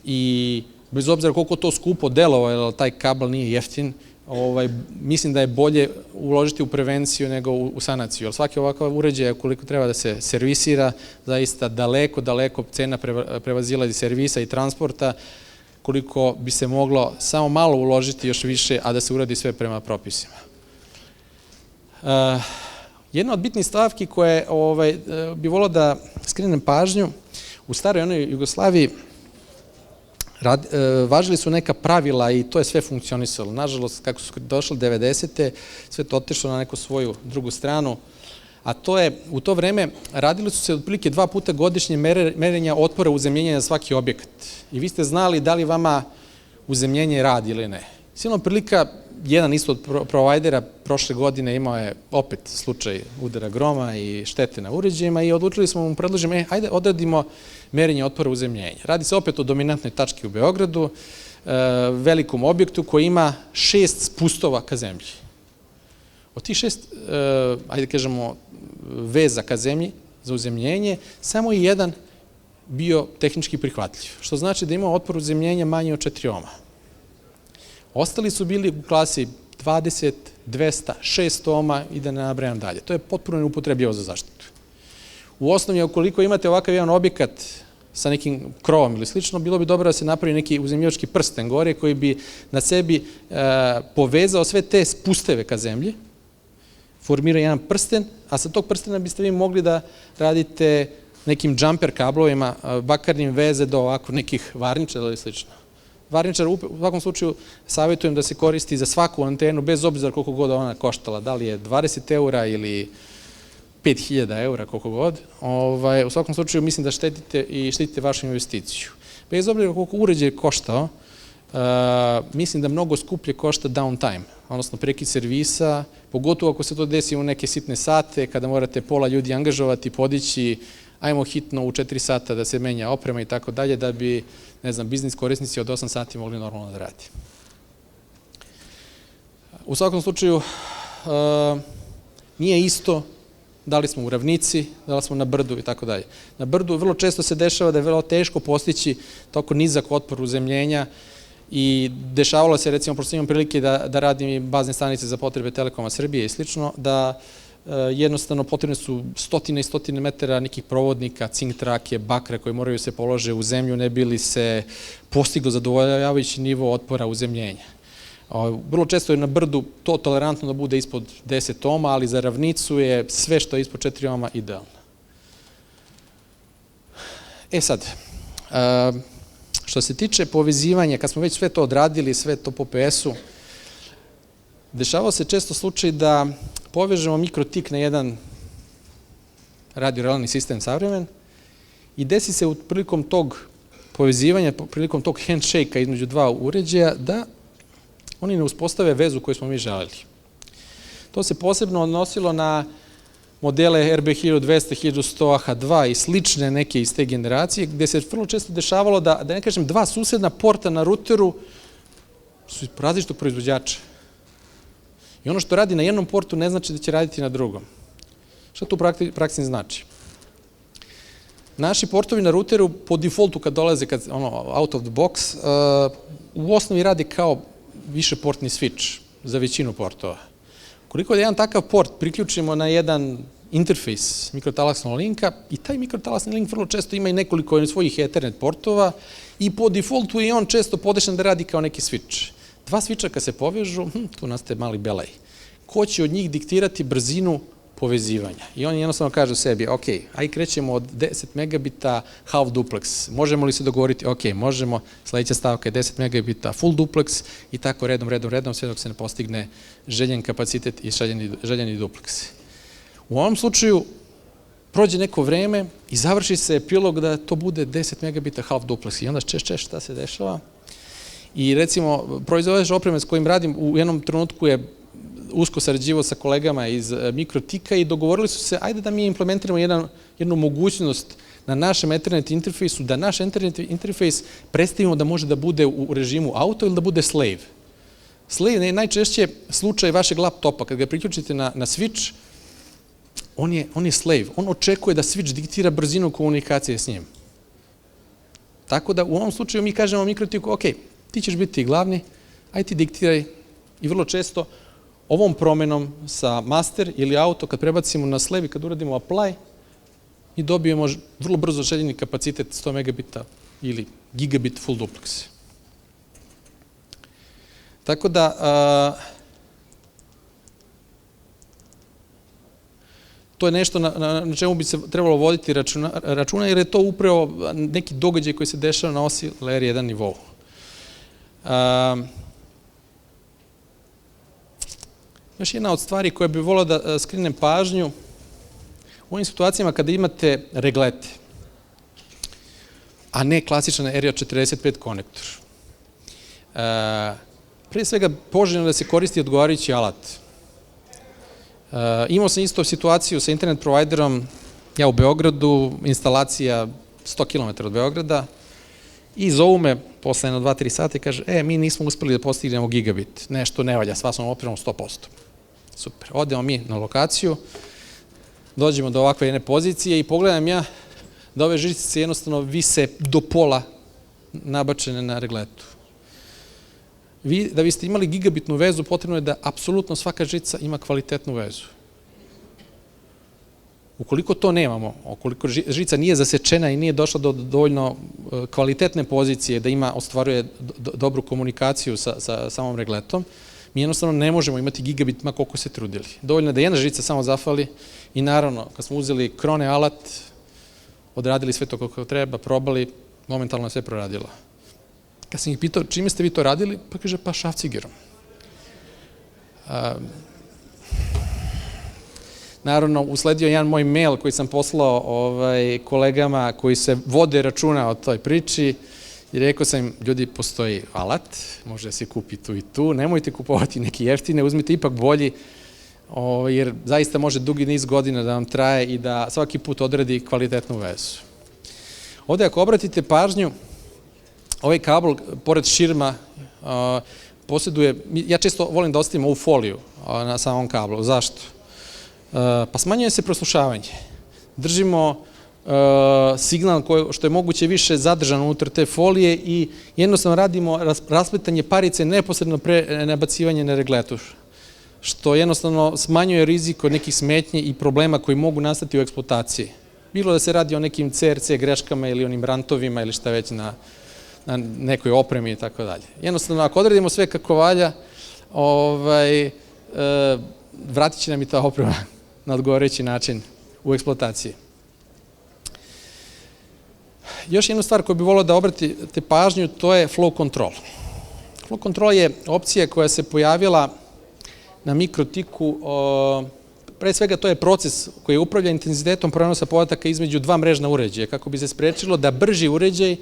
I bez obzira koliko to skupo delovalo, jer taj kabel nije jeftin, mislim da je bolje uložiti u prevenciju nego u sanaciju. Jer svaki ovakav uređaj, koliko treba da se servisira, zaista daleko cena prevazilazi servisa i transporta, koliko bi se moglo samo malo uložiti još više, a da se uradi sve prema propisima. Jedna od bitnih stavki koje bi volio da skrenem pažnju, u staroj onoj Jugoslaviji važili su neka pravila i to je sve funkcionisalo. Nažalost, kako su došle 90. sve to otišlo na neku svoju drugu stranu, a to je, u to vreme radili su se otprilike 2 puta godišnje merenja otpora uzemljenja za svaki objekat. I vi ste znali da li vama uzemljenje radi ili ne. Silna prilika, jedan isto od provajdera prošle godine imao je opet slučaj udara groma i štete na uređajima i odlučili smo mu predložiti, ajde odradimo merenje otpora uzemljenja. Radi se opet o dominantnoj tački u Beogradu, velikom objektu koji ima 6 spustova ka zemlji. Od tih 6, ajde kažemo, veza ka zemlji za uzemljenje, samo je jedan bio tehnički prihvatljiv, što znači da ima otpor uzemljenja manje od 4 ohma. Ostali su bili u klasi 20, 200, 600 ohma i da ne nabrajam dalje. To je potpuno neupotrebljivo za zaštitu. U osnovi, ukoliko imate ovakav jedan objekat sa nekim krovom ili slično, bilo bi dobro da se napravi neki uzemljivački prsten gore koji bi na sebi povezao sve te spusteve ka zemlji, formira jedan prsten, a sa tog prstena biste vi mogli da radite nekim džamper kablovima, bakarnim veze do ovako nekih varničara ili slično. Varničar u svakom slučaju savjetujem da se koristi za svaku antenu, bez obzira koliko god ona koštala, da li je 20 eura ili 5000 eura, koliko god. U svakom slučaju mislim da štitite vašu investiciju. Bez obzira koliko uređaj koštao, mislim da mnogo skuplje košta downtime, odnosno prekid servisa, pogotovo ako se to desi u neke sitne sate, kada morate pola ljudi angažovati, podići, ajmo hitno u 4 sata da se menja oprema i tako dalje, da bi, ne znam, biznis korisnici od 8 sati mogli normalno da radi. U svakom slučaju, nije isto da li smo u ravnici, da li smo na brdu i tako dalje. Na brdu vrlo često se dešava da je vrlo teško postići toliko nizak otpor uzemljenja i dešavalo se, recimo, prosto imam prilike da radim bazne stanice za potrebe Telekoma Srbije i slično, da jednostavno potrebne su stotine i stotine metara nekih provodnika, cink trake, bakre koji moraju se polože u zemlju, ne bi li se postiglo zadovoljavajući nivo otpora uzemljenja. Vrlo često je na brdu to tolerantno da bude ispod 10 ohma, ali za ravnicu je sve što je ispod 4 ohma idealno. Sad, što se tiče povezivanja, kad smo već sve to odradili, sve to po PS-u, dešavao se često slučaj da povežemo mikrotik na jedan radiorelni sistem savremen i desi se prilikom tog povezivanja, prilikom tog handshake-a između dva uređaja, da oni ne uspostave vezu koju smo mi želeli. To se posebno odnosilo na modele RB 1200, 1100, AH2 i slične neke iz te generacije, gde se vrlo često dešavalo da ne kažem, dva susedna porta na ruteru su različitog proizvođača. I ono što radi na jednom portu ne znači da će raditi na drugom. Šta to u praksi znači? Naši portovi na ruteru po defaultu kad dolaze out of the box u osnovi radi kao višeportni switch za većinu portova. Koliko da jedan takav port priključimo na jedan interfejs mikrotalasnog linka i taj mikrotalasni link vrlo često ima i nekoliko svojih Ethernet portova i po defaultu je on često podešan da radi kao neki switch. Dva switcha kad se povežu, tu nastaje mali belaj. Ko će od njih diktirati brzinu povezivanja? I on jednostavno kaže u sebi, ok, aj krećemo od 10 megabita half duplex. Možemo li se dogovoriti? Ok, možemo. Sledeća stavka je 10 megabita full duplex i tako redom, sve dok se ne postigne željen kapacitet i željeni duplex. U ovom slučaju prođe neko vreme i završi se epilog da to bude 10 megabita half duplex. I onda češ šta se dešava. I recimo, proizvođač opreme s kojim radim u jednom trenutku je usko sarađivao sa kolegama iz mikrotika i dogovorili su se, ajde da mi implementiramo jednu mogućnost na našem Ethernet interfejsu, da naš Ethernet interfejs predstavimo da može da bude u režimu auto ili da bude slave. Slave je najčešće slučaj vašeg laptopa. Kad ga priključite na switch, on je slave. On očekuje da switch diktira brzinu komunikacije s njim. Tako da u ovom slučaju mi kažemo mikrotiku, ok, ti ćeš biti glavni, ajde ti diktiraj. I vrlo često ovom promenom sa master ili auto, kad prebacimo na slave i kad uradimo apply, i dobijemo vrlo brzo željeni kapacitet 100 megabita ili gigabit full duplex. Tako da, to je nešto na čemu bi se trebalo voditi računa, jer je to upravo neki događaj koji se dešava na osi layer 1 nivou. Još jedna od stvari koje bih volio da skrenem pažnju, u ovim situacijama kada imate reglete, a ne klasičan RJ45 konektor, pre svega poželjno da se koristi odgovarajući alat. Imao sam isto situaciju sa internet providerom, ja u Beogradu, instalacija 100 km od Beograda, i zovu me posle 2-3 sata i kaže, mi nismo uspeli da postignemo gigabit, nešto ne valja, sva sam opremom 100%. Super, odemo mi na lokaciju, dođemo do ovakve jedne pozicije i pogledam ja da ove žičice jednostavno vise do pola nabačene na regletu. Da biste imali gigabitnu vezu, potrebno je da apsolutno svaka žica ima kvalitetnu vezu. Ukoliko to nemamo, ukoliko žica nije zasečena i nije došla do dovoljno kvalitetne pozicije da ostvaruje dobru komunikaciju sa samom regletom, mi jednostavno ne možemo imati gigabit ma koliko se trudili. Dovoljno je da jedna žica samo zafali i naravno, kad smo uzeli krone alat, odradili sve to kako treba, probali, momentalno je sve proradilo. Kad sam ih pitao čime ste vi to radili, pa kaže pa šrafcigerom. Naravno, usledio jedan moj mail koji sam poslao kolegama koji se vode računa o toj priči i rekao sam im, ljudi, postoji alat, može da se kupi tu i tu, nemojte kupovati neke jeftine, uzmite ipak bolji, jer zaista može dugi niz godina da vam traje i da svaki put odradi kvalitetnu vezu. Ovde ako obratite pažnju, ovaj kabel, pored širma, posjeduje, ja često volim da ostavim ovu foliju na samom kablu. Zašto? Pa smanjuje se proslušavanje. Držimo signal što je moguće više zadržan unutar te folije i jednostavno radimo raspletanje parice neposredno pre nabacivanja na regletu, što jednostavno smanjuje rizik od nekih smetnji i problema koji mogu nastati u eksploataciji. Bilo da se radi o nekim CRC greškama ili onim rantovima ili šta već na nekoj opremi i tako dalje. Jednostavno, ako odredimo sve kako valja, vratit će nam i ta oprema na odgovarajući način u eksploataciji. Još jedna stvar koju bih volio da obratite pažnju, to je flow control. Flow control je opcija koja se pojavila na mikrotiku pre svega to je proces koji upravlja intenzitetom prenosa podataka između dva mrežna uređaja, kako bi se sprečilo da brži uređaj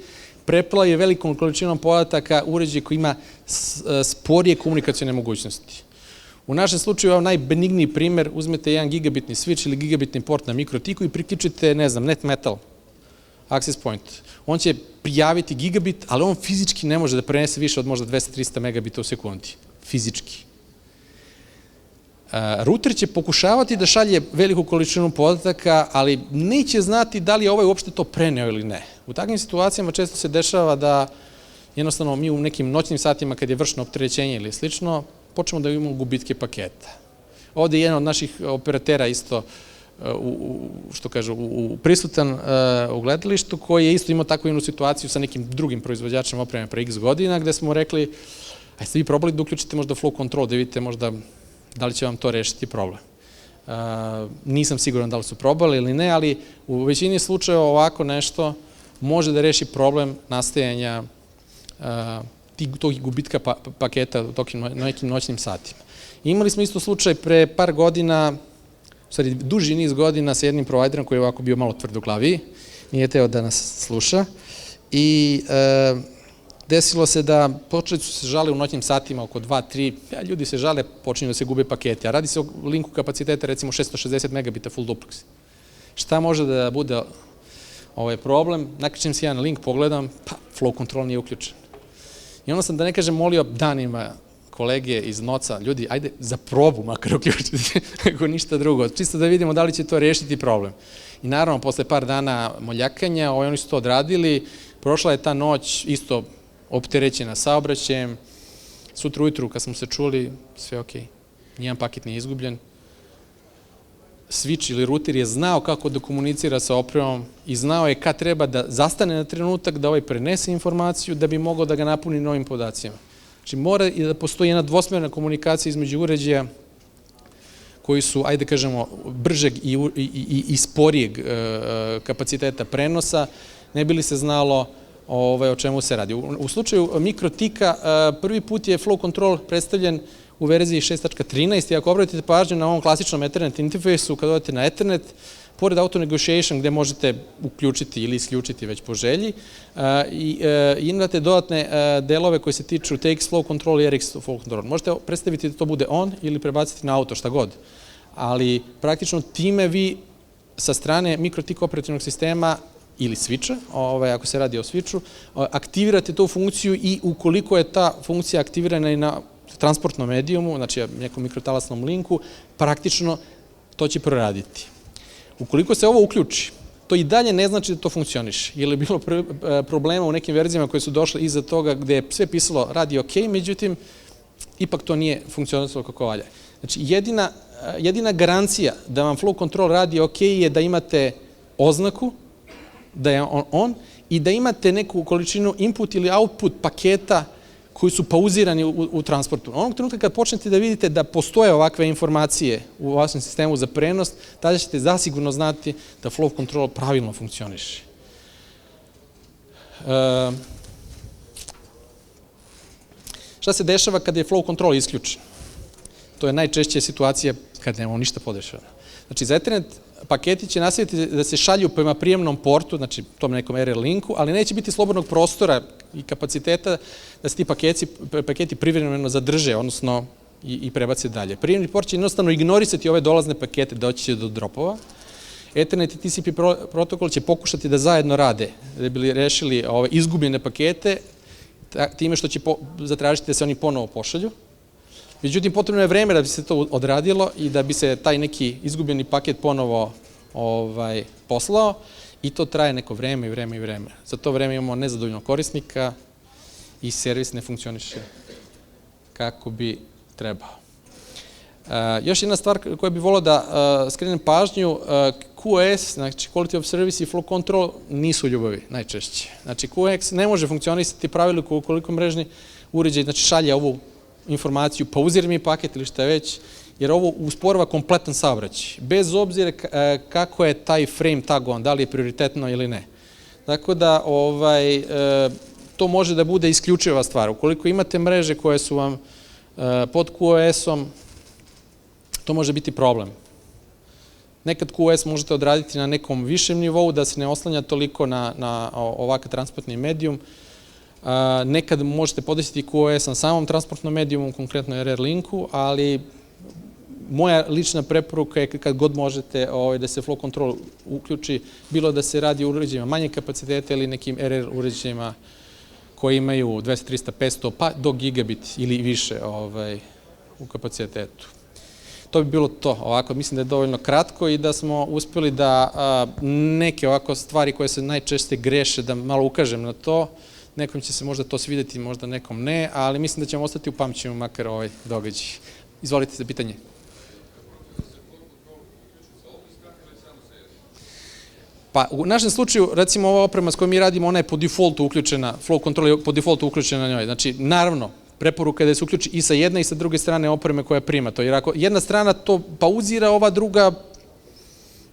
preplavi velikom količinom podataka uređaj koji ima sporije komunikacione mogućnosti. U našem slučaju, ovo najbenigniji primer, uzmete jedan gigabitni switch ili gigabitni port na mikrotiku i priključite, ne znam, NetMetal access point. On će prijaviti gigabit, ali on fizički ne može da prenese više od možda 200-300 megabita u sekundi. Fizički. Router će pokušavati da šalje veliku količinu podataka, ali neće znati da li je ovaj uopšte to preneo ili ne. U takvim situacijama često se dešava da jednostavno mi u nekim noćnim satima kad je vršno opterećenje ili slično, počnemo da imamo gubitke paketa. Ovde je jedan od naših operatera isto, što kažu, prisutan u gledalištu, koji je isto imao takvu jednu situaciju sa nekim drugim proizvođačem opreme pre x godina, gde smo rekli, a ste vi probali da uključite možda flow control, da vidite možda da li će vam to rešiti problem. Nisam siguran da li su probali ili ne, ali u većini slučajeva ovako nešto može da reši problem nastajanja tog gubitka paketa na nekim noćnim satima. Imali smo isto slučaj pre par godina, u stvari duži niz godina sa jednim provajderom koji je ovako bio malo tvrdoglaviji, nije teo da nas sluša, i desilo se da počeli su se žale u noćnim satima oko 2-3, ljudi se žale, počinju da se gube pakete, a radi se o linku kapaciteta recimo 660 megabita full duplex. Šta može da bude ovaj problem? Nakačem si jedan link, pogledam, pa flow control nije uključen. I onda sam, da ne kažem, molio danima kolege iz NOC-a, ljudi, ajde za probu makar uključiti, ako ništa drugo, čisto da vidimo da li će to rešiti problem. I naravno, posle par dana moljakanja, oni su to odradili, prošla je ta noć isto opterećena saobraćajem, sutra ujutru kad smo se čuli, sve okej, nijedan paket nije izgubljen, switch ili router je znao kako da komunicira sa opremom i znao je kad treba da zastane na trenutak, da ovaj prenese informaciju, da bi mogao da ga napuni novim podacima. Znači mora i da postoji jedna dvosmerna komunikacija između uređaja koji su, ajde kažemo, bržeg i sporijeg kapaciteta prenosa, ne bi li se znalo o čemu se radi. U slučaju mikrotika, prvi put je flow control predstavljen u verziji 6.13 i ako obratite pažnju na ovom klasičnom Ethernet interfejsu, kad odete na Ethernet, pored auto negotiation gde možete uključiti ili isključiti već po želji, imate dodatne delove koji se tiču TX flow control i RX flow control. Možete predstaviti da to bude on ili prebaciti na auto, šta god. Ali praktično time vi sa strane mikrotik operativnog sistema ili switcha, ako se radi o switchu, aktivirate tu funkciju i ukoliko je ta funkcija aktivirana i na transportnom medijumu, znači nekom mikrotalasnom linku, praktično to će proraditi. Ukoliko se ovo uključi, to i dalje ne znači da to funkcioniše, jer je bilo problema u nekim verzijama koje su došle iza toga gde je sve pisalo radi ok, međutim, ipak to nije funkcionisalo kako valja. Znači, jedina garancija da vam flow control radi ok je da imate oznaku, da je on i da imate neku količinu input ili output paketa koji su pauzirani u transportu. Onog trenutka kad počnete da vidite da postoje ovakve informacije u vašem sistemu za prenos, tada ćete zasigurno znati da flow control pravilno funkcioniše. Šta se dešava kada je flow control isključen? To je najčešća situacija kad nemamo ništa podešano. Znači, za Ethernet paketi će nastaviti da se šalju prema prijemnom portu, znači tom nekom RR linku, ali neće biti slobodnog prostora i kapaciteta da se ti paketi privremeno zadrže, odnosno i prebace dalje. Prijemni port će jednostavno ignorisati ove dolazne pakete, doći će do dropova. Ethernet i TCP protokol će pokušati da zajedno rade, da bi rešili ove izgubljene pakete, time što će zatražiti da se oni ponovo pošalju. Međutim, potrebno je vreme da bi se to odradilo i da bi se taj neki izgubljeni paket ponovo poslao i to traje neko vreme i vreme i vreme. Za to vreme imamo nezadovoljnog korisnika i servis ne funkcioniše kako bi trebao. Još jedna stvar koju bih volao da skrenem pažnju, QoS, znači Quality of Service i Flow Control nisu ljubavi najčešće. Znači QoS ne može funkcionisati pravilniku ukoliko mrežni uređaj šalje ovu informaciju, pauzira mi paket ili šta već, jer ovo usporava kompletan saobraćaj, bez obzira kako je taj frame tagovan, da li je prioritetno ili ne. Tako da, to može da bude isključiva stvar. Ukoliko imate mreže koje su vam pod QoS-om, to može biti problem. Nekad QoS možete odraditi na nekom višem nivou, da se ne oslanja toliko na ovakav transportni medijum. Nekad možete podesiti QoS na samom transportnom medijumu, konkretno RR linku, ali moja lična preporuka je kad god možete da se flow control uključi, bilo da se radi o uređajima manje kapaciteta ili nekim RR uređajima koji imaju 200, 300, 500, pa do gigabit ili više u kapacitetu. To bi bilo to. Ovako, mislim da je dovoljno kratko i da smo uspeli da neke ovako stvari koje se najčešće greše, da malo ukažem na to. Nekom će se možda to svideti, možda nekom ne, ali mislim da ćemo ostati u pamćenju makar ovaj događaj. Izvolite za pitanje. Pa u našem slučaju, recimo ova oprema s kojom mi radimo, ona je po defaultu uključena, flow control je po defaultu uključena na njoj. Znači, naravno, preporuka je da se uključi i sa jedne i sa druge strane opreme koja prima to. Jer ako jedna strana to pauzira, ova druga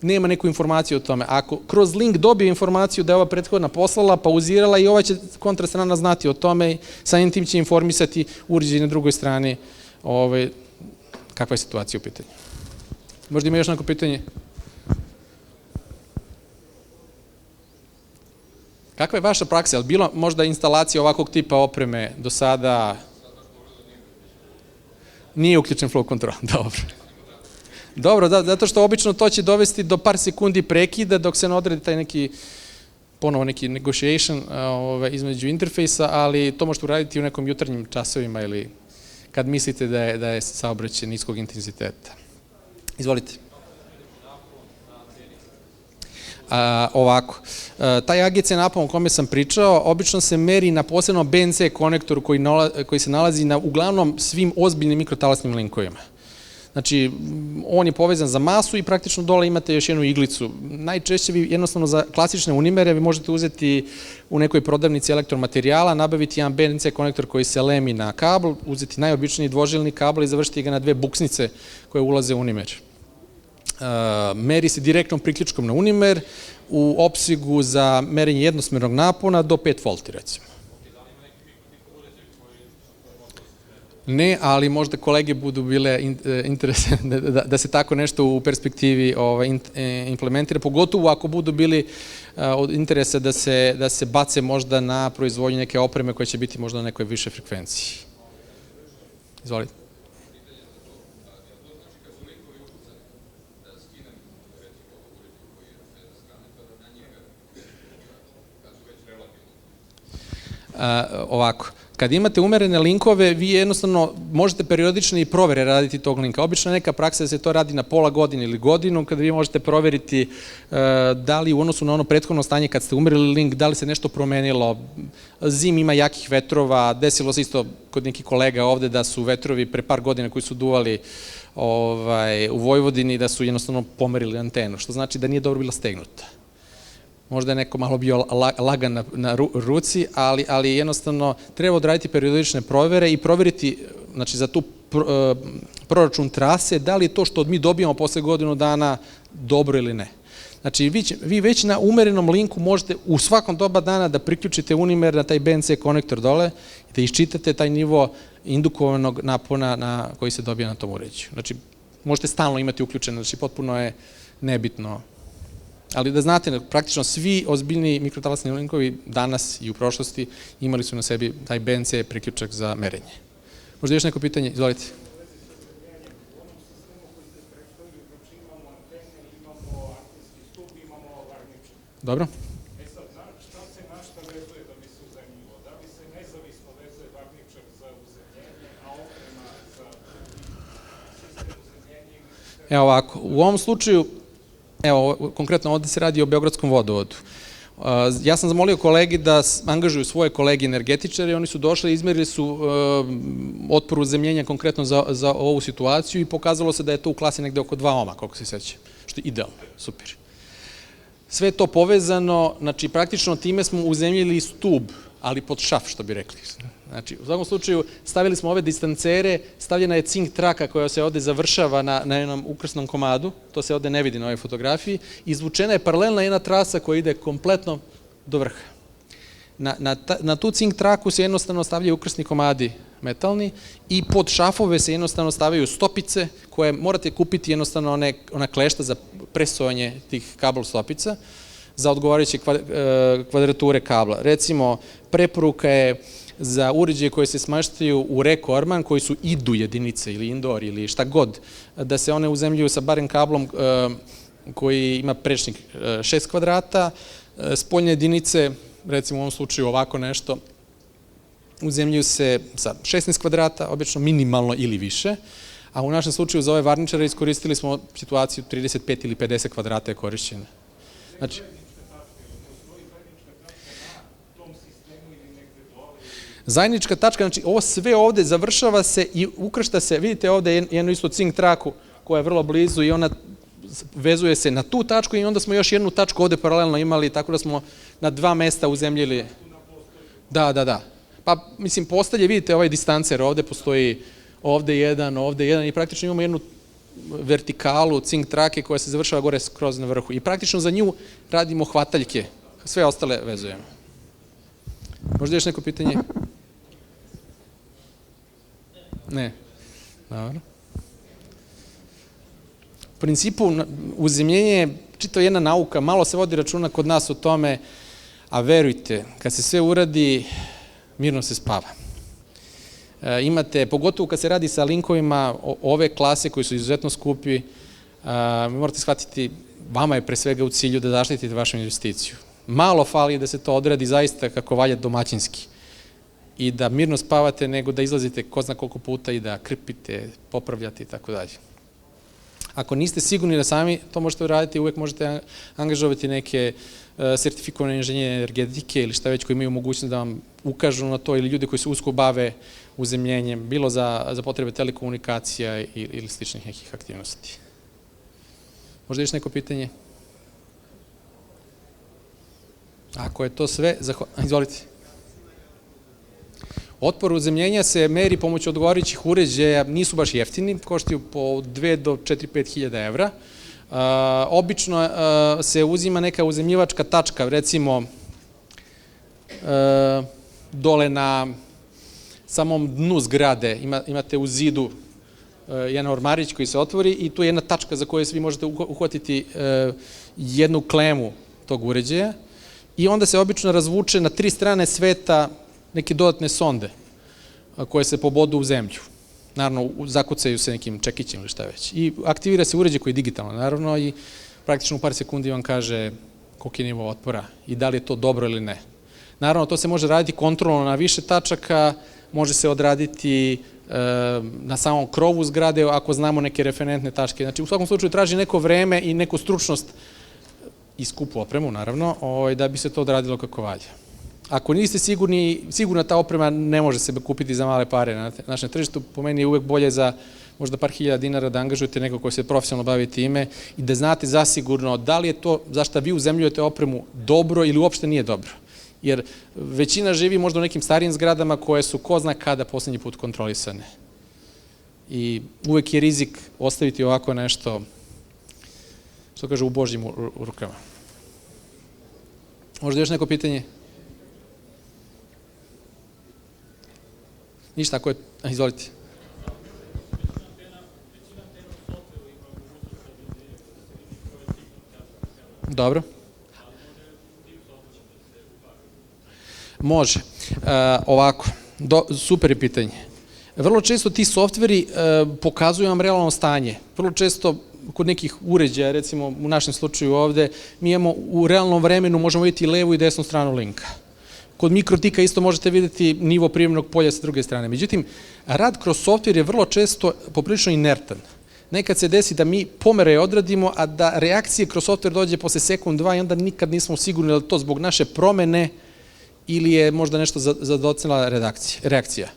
nema neku informaciju o tome. Ako kroz link dobije informaciju da je ova prethodna poslala, pauzirala i ova će kontra strana znati o tome i samim tim će informisati uređaj na drugoj strani kakva je situacija u pitanju. Možda ima još neko pitanje? Kakva je vaša praksa? Je li bilo možda instalacija ovakvog tipa opreme do sada? Nije uključen flow control, dobro. Dobro, da, zato što obično to će dovesti do par sekundi prekida dok se ne odredi taj ponovo neki negotiation između interfejsa, ali to možete uraditi u nekom jutarnjim časovima ili kad mislite da je saobraćaj niskog intenziteta. Izvolite. Ovako, taj AGC napon o kome sam pričao, obično se meri na posebnom BNC konektoru koji se nalazi na uglavnom svim ozbiljnim mikrotalasnim linkovima. Znači, on je povezan za masu i praktično dole imate još jednu iglicu. Najčešće vi jednostavno za klasične unimere vi možete uzeti u nekoj prodavnici elektromaterijala, nabaviti jedan BNC konektor koji se lemi na kabl, uzeti najobičniji dvožilni kabl i završiti ga na dve buksnice koje ulaze u unimer. Meri se direktnom priključkom na unimer u opsegu za merenje jednosmernog napona do 5 volti, recimo. Ne, ali možda kolege budu bile interesne da se tako nešto u perspektivi implementira, pogotovo ako budu bili od interesa da se bace možda na proizvodnju neke opreme koja će biti možda na nekoj više frekvenciji. Izvolite. Ovako, kad imate umerene linkove, vi jednostavno možete periodične i provere raditi tog linka. Obično je neka praksa da se to radi na pola godine ili godinu, kada vi možete proveriti da li u odnosu na ono prethodno stanje kad ste umerili link, da li se nešto promenilo. Zim ima jakih vetrova, desilo se isto kod nekih kolega ovde da su vetrovi pre par godina koji su duvali u Vojvodini da su jednostavno pomerili antenu, što znači da nije dobro bila stegnuta. Možda je neko malo bio lagan na ruci, ali jednostavno treba odraditi periodične provere i proveriti, znači za tu proračun trase, da li je to što mi dobijamo posle godinu dana dobro ili ne. Znači, vi već na umerenom linku možete u svakom doba dana da priključite unimer na taj BNC konektor dole i da iščitate taj nivo indukovanog napona koji se dobija na tom uređaju. Znači, možete stalno imati uključeno, znači potpuno je nebitno. Ali da znate, praktično svi ozbiljni mikrotalasni linkovi danas i u prošlosti imali su na sebi taj BNC priključak za merenje. Možda još neko pitanje? Izvolite. Dobro. E sad, šta se na šta vezuje da bi se uzemljivo? Da li se nezavisno vezuje varničar za uzemljenje, a oprema za sistem uzemljenja? Evo ovako, u ovom slučaju, evo, konkretno ovde se radi o Beogradskom vodovodu. Ja sam zamolio kolegi da angažuju svoje kolege energetičare i oni su došli i izmerili su otpor uzemljenja konkretno za ovu situaciju i pokazalo se da je to u klasi negde oko 2 ohma, koliko se seća, što je idealno, super. Sve je to povezano, znači praktično time smo uzemljili stub, ali pod šaf, što bi rekli. Znači, u svakom slučaju stavili smo ove distancere, stavljena je cink traka koja se ovde završava na jednom ukrsnom komadu, to se ovde ne vidi na ovoj fotografiji, izvučena je paralelna jedna trasa koja ide kompletno do vrha. Na tu cink traku se jednostavno stavljaju ukrsni komadi metalni i pod šafove se jednostavno stavljaju stopice koje morate kupiti jednostavno ona klešta za presovanje tih kabel stopica za odgovarajuće kvadrature kabla. Recimo, preporuka je za uređaje koje se smaštaju u Reko Orman, koji su IDU jedinice ili indoor ili šta god, da se one uzemljuju sa barem kablom koji ima prečnik 6 kvadrata, spoljne jedinice, recimo u ovom slučaju ovako nešto, uzemljuju se sa 16 kvadrata, obično minimalno ili više, a u našem slučaju za ove varničare iskoristili smo situaciju 35 ili 50 kvadrata je korišćena. Znači, zajednička tačka, znači ovo sve ovde završava se i ukršta se, vidite ovde jednu isto cink traku koja je vrlo blizu i ona vezuje se na tu tačku i onda smo još jednu tačku ovde paralelno imali, tako da smo na 2 mesta uzemljili. Da. Pa, mislim, postalje, vidite ovaj distancer, ovde postoji ovde jedan i praktično imamo jednu vertikalu cink trake koja se završava gore skroz na vrhu i praktično za nju radimo hvataljke, sve ostale vezujemo. Možda još neko pitanje? Ne. Dobro. U principu, uzemljenje je čito jedna nauka, malo se vodi računa kod nas o tome, a verujte, kad se sve uradi, mirno se spava. Imate, pogotovo kad se radi sa linkovima ove klase koji su izuzetno skupi, morate shvatiti, vama je pre svega u cilju da zaštitite vašu investiciju. Malo fali da se to odradi zaista kako valja domaćinski i da mirno spavate nego da izlazite ko zna koliko puta i da krpite, popravljate i tako dalje. Ako niste sigurni da sami to možete uraditi, uvek možete angažovati neke sertifikovane inženjere energetike ili šta već koji imaju mogućnost da vam ukažu na to ili ljudi koji se usko bave uzemljenjem, bilo za potrebe telekomunikacija ili sličnih nekih aktivnosti. Možda još neko pitanje? Ako je to sve, izvolite. Otpor uzemljenja se meri pomoću odgovarajućih uređaja, nisu baš jeftini, koštaju po 2 do 4-5 hiljada evra. Obično se uzima neka uzemljivačka tačka, recimo dole na samom dnu zgrade imate u zidu jedan ormarić koji se otvori i tu je jedna tačka za koju vi možete uhvatiti jednu klemu tog uređaja i onda se obično razvuče na 3 strane sveta neke dodatne sonde koje se pobodu u zemlju. Naravno, zakucaju se nekim čekićem ili šta već. I aktivira se uređaj koji je digitalno, naravno, i praktično u par sekundi vam kaže koliki je nivo otpora i da li je to dobro ili ne. Naravno, to se može raditi kontrolno na više tačaka, može se odraditi na samom krovu zgrade ako znamo neke referentne tačke. Znači, u svakom slučaju traži neko vreme i neku stručnost i skupu opremu, naravno, da bi se to odradilo kako valja. Ako niste sigurni, sigurna ta oprema ne može se kupiti za male pare na našem tržištu. Po meni je uvek bolje za možda par hiljada dinara da angažujete nekog koji se profesionalno bavi time i da znate zasigurno da li je to za šta vi uzemljujete opremu dobro ili uopšte nije dobro. Jer većina živi možda u nekim starijim zgradama koje su ko zna kada poslednji put kontrolisane. I uvek je rizik ostaviti ovako nešto, što kaže, u Božjim rukama. Možda još neko pitanje? Ništa, ako je... Izvolite. Dobro. Može. Ovako, super je pitanje. Vrlo često ti softveri pokazuju vam realno stanje. Vrlo često kod nekih uređaja, recimo u našem slučaju ovde, mi imamo u realnom vremenu, možemo vidjeti levu i desnu stranu linka. Kod mikrotika isto možete vidjeti nivo prijemnog polja sa druge strane. Međutim, rad kroz softver je vrlo često poprilično inertan. Nekad se desi da mi pomere odradimo, a da reakcije kroz softver dođe posle sekund, 2 i onda nikad nismo sigurni da je to zbog naše promene ili je možda nešto zadocenila reakcija.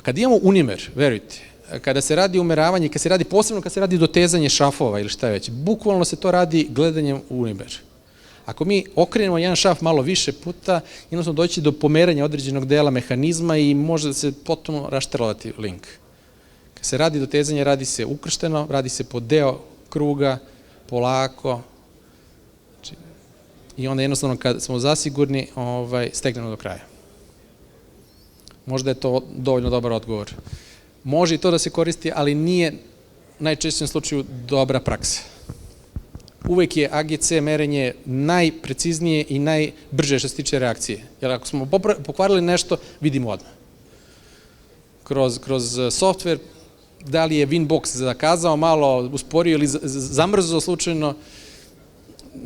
Kad imamo unimer, verujte, kada se radi umeravanje, posebno kad se radi dotezanje šafova ili šta već, bukvalno se to radi gledanjem u unimer. Ako mi okrenemo jedan šaf malo više puta, jednostavno doći do pomeranja određenog dela mehanizma i može da se potpuno raštelovati link. Kad se radi dotezanje, radi se ukršteno, radi se po deo kruga, polako. i onda jednostavno kad smo zasigurni, stegnemo do kraja. Možda je to dovoljno dobar odgovor. Može i to da se koristi, ali nije u najčešćem slučaju dobra praksa. Uvek je AGC merenje najpreciznije i najbrže što se tiče reakcije. Jer ako smo pokvarili nešto, vidimo odmah. Kroz software, da li je Winbox zakazao malo, usporio ili zamrzao slučajno,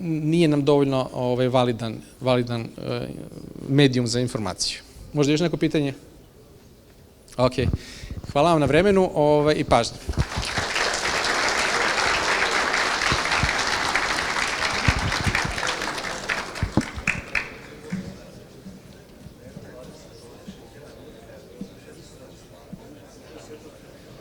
nije nam dovoljno validan medijum za informaciju. Možda još neko pitanje? Ok. Hvala vam na vremenu i pažnju.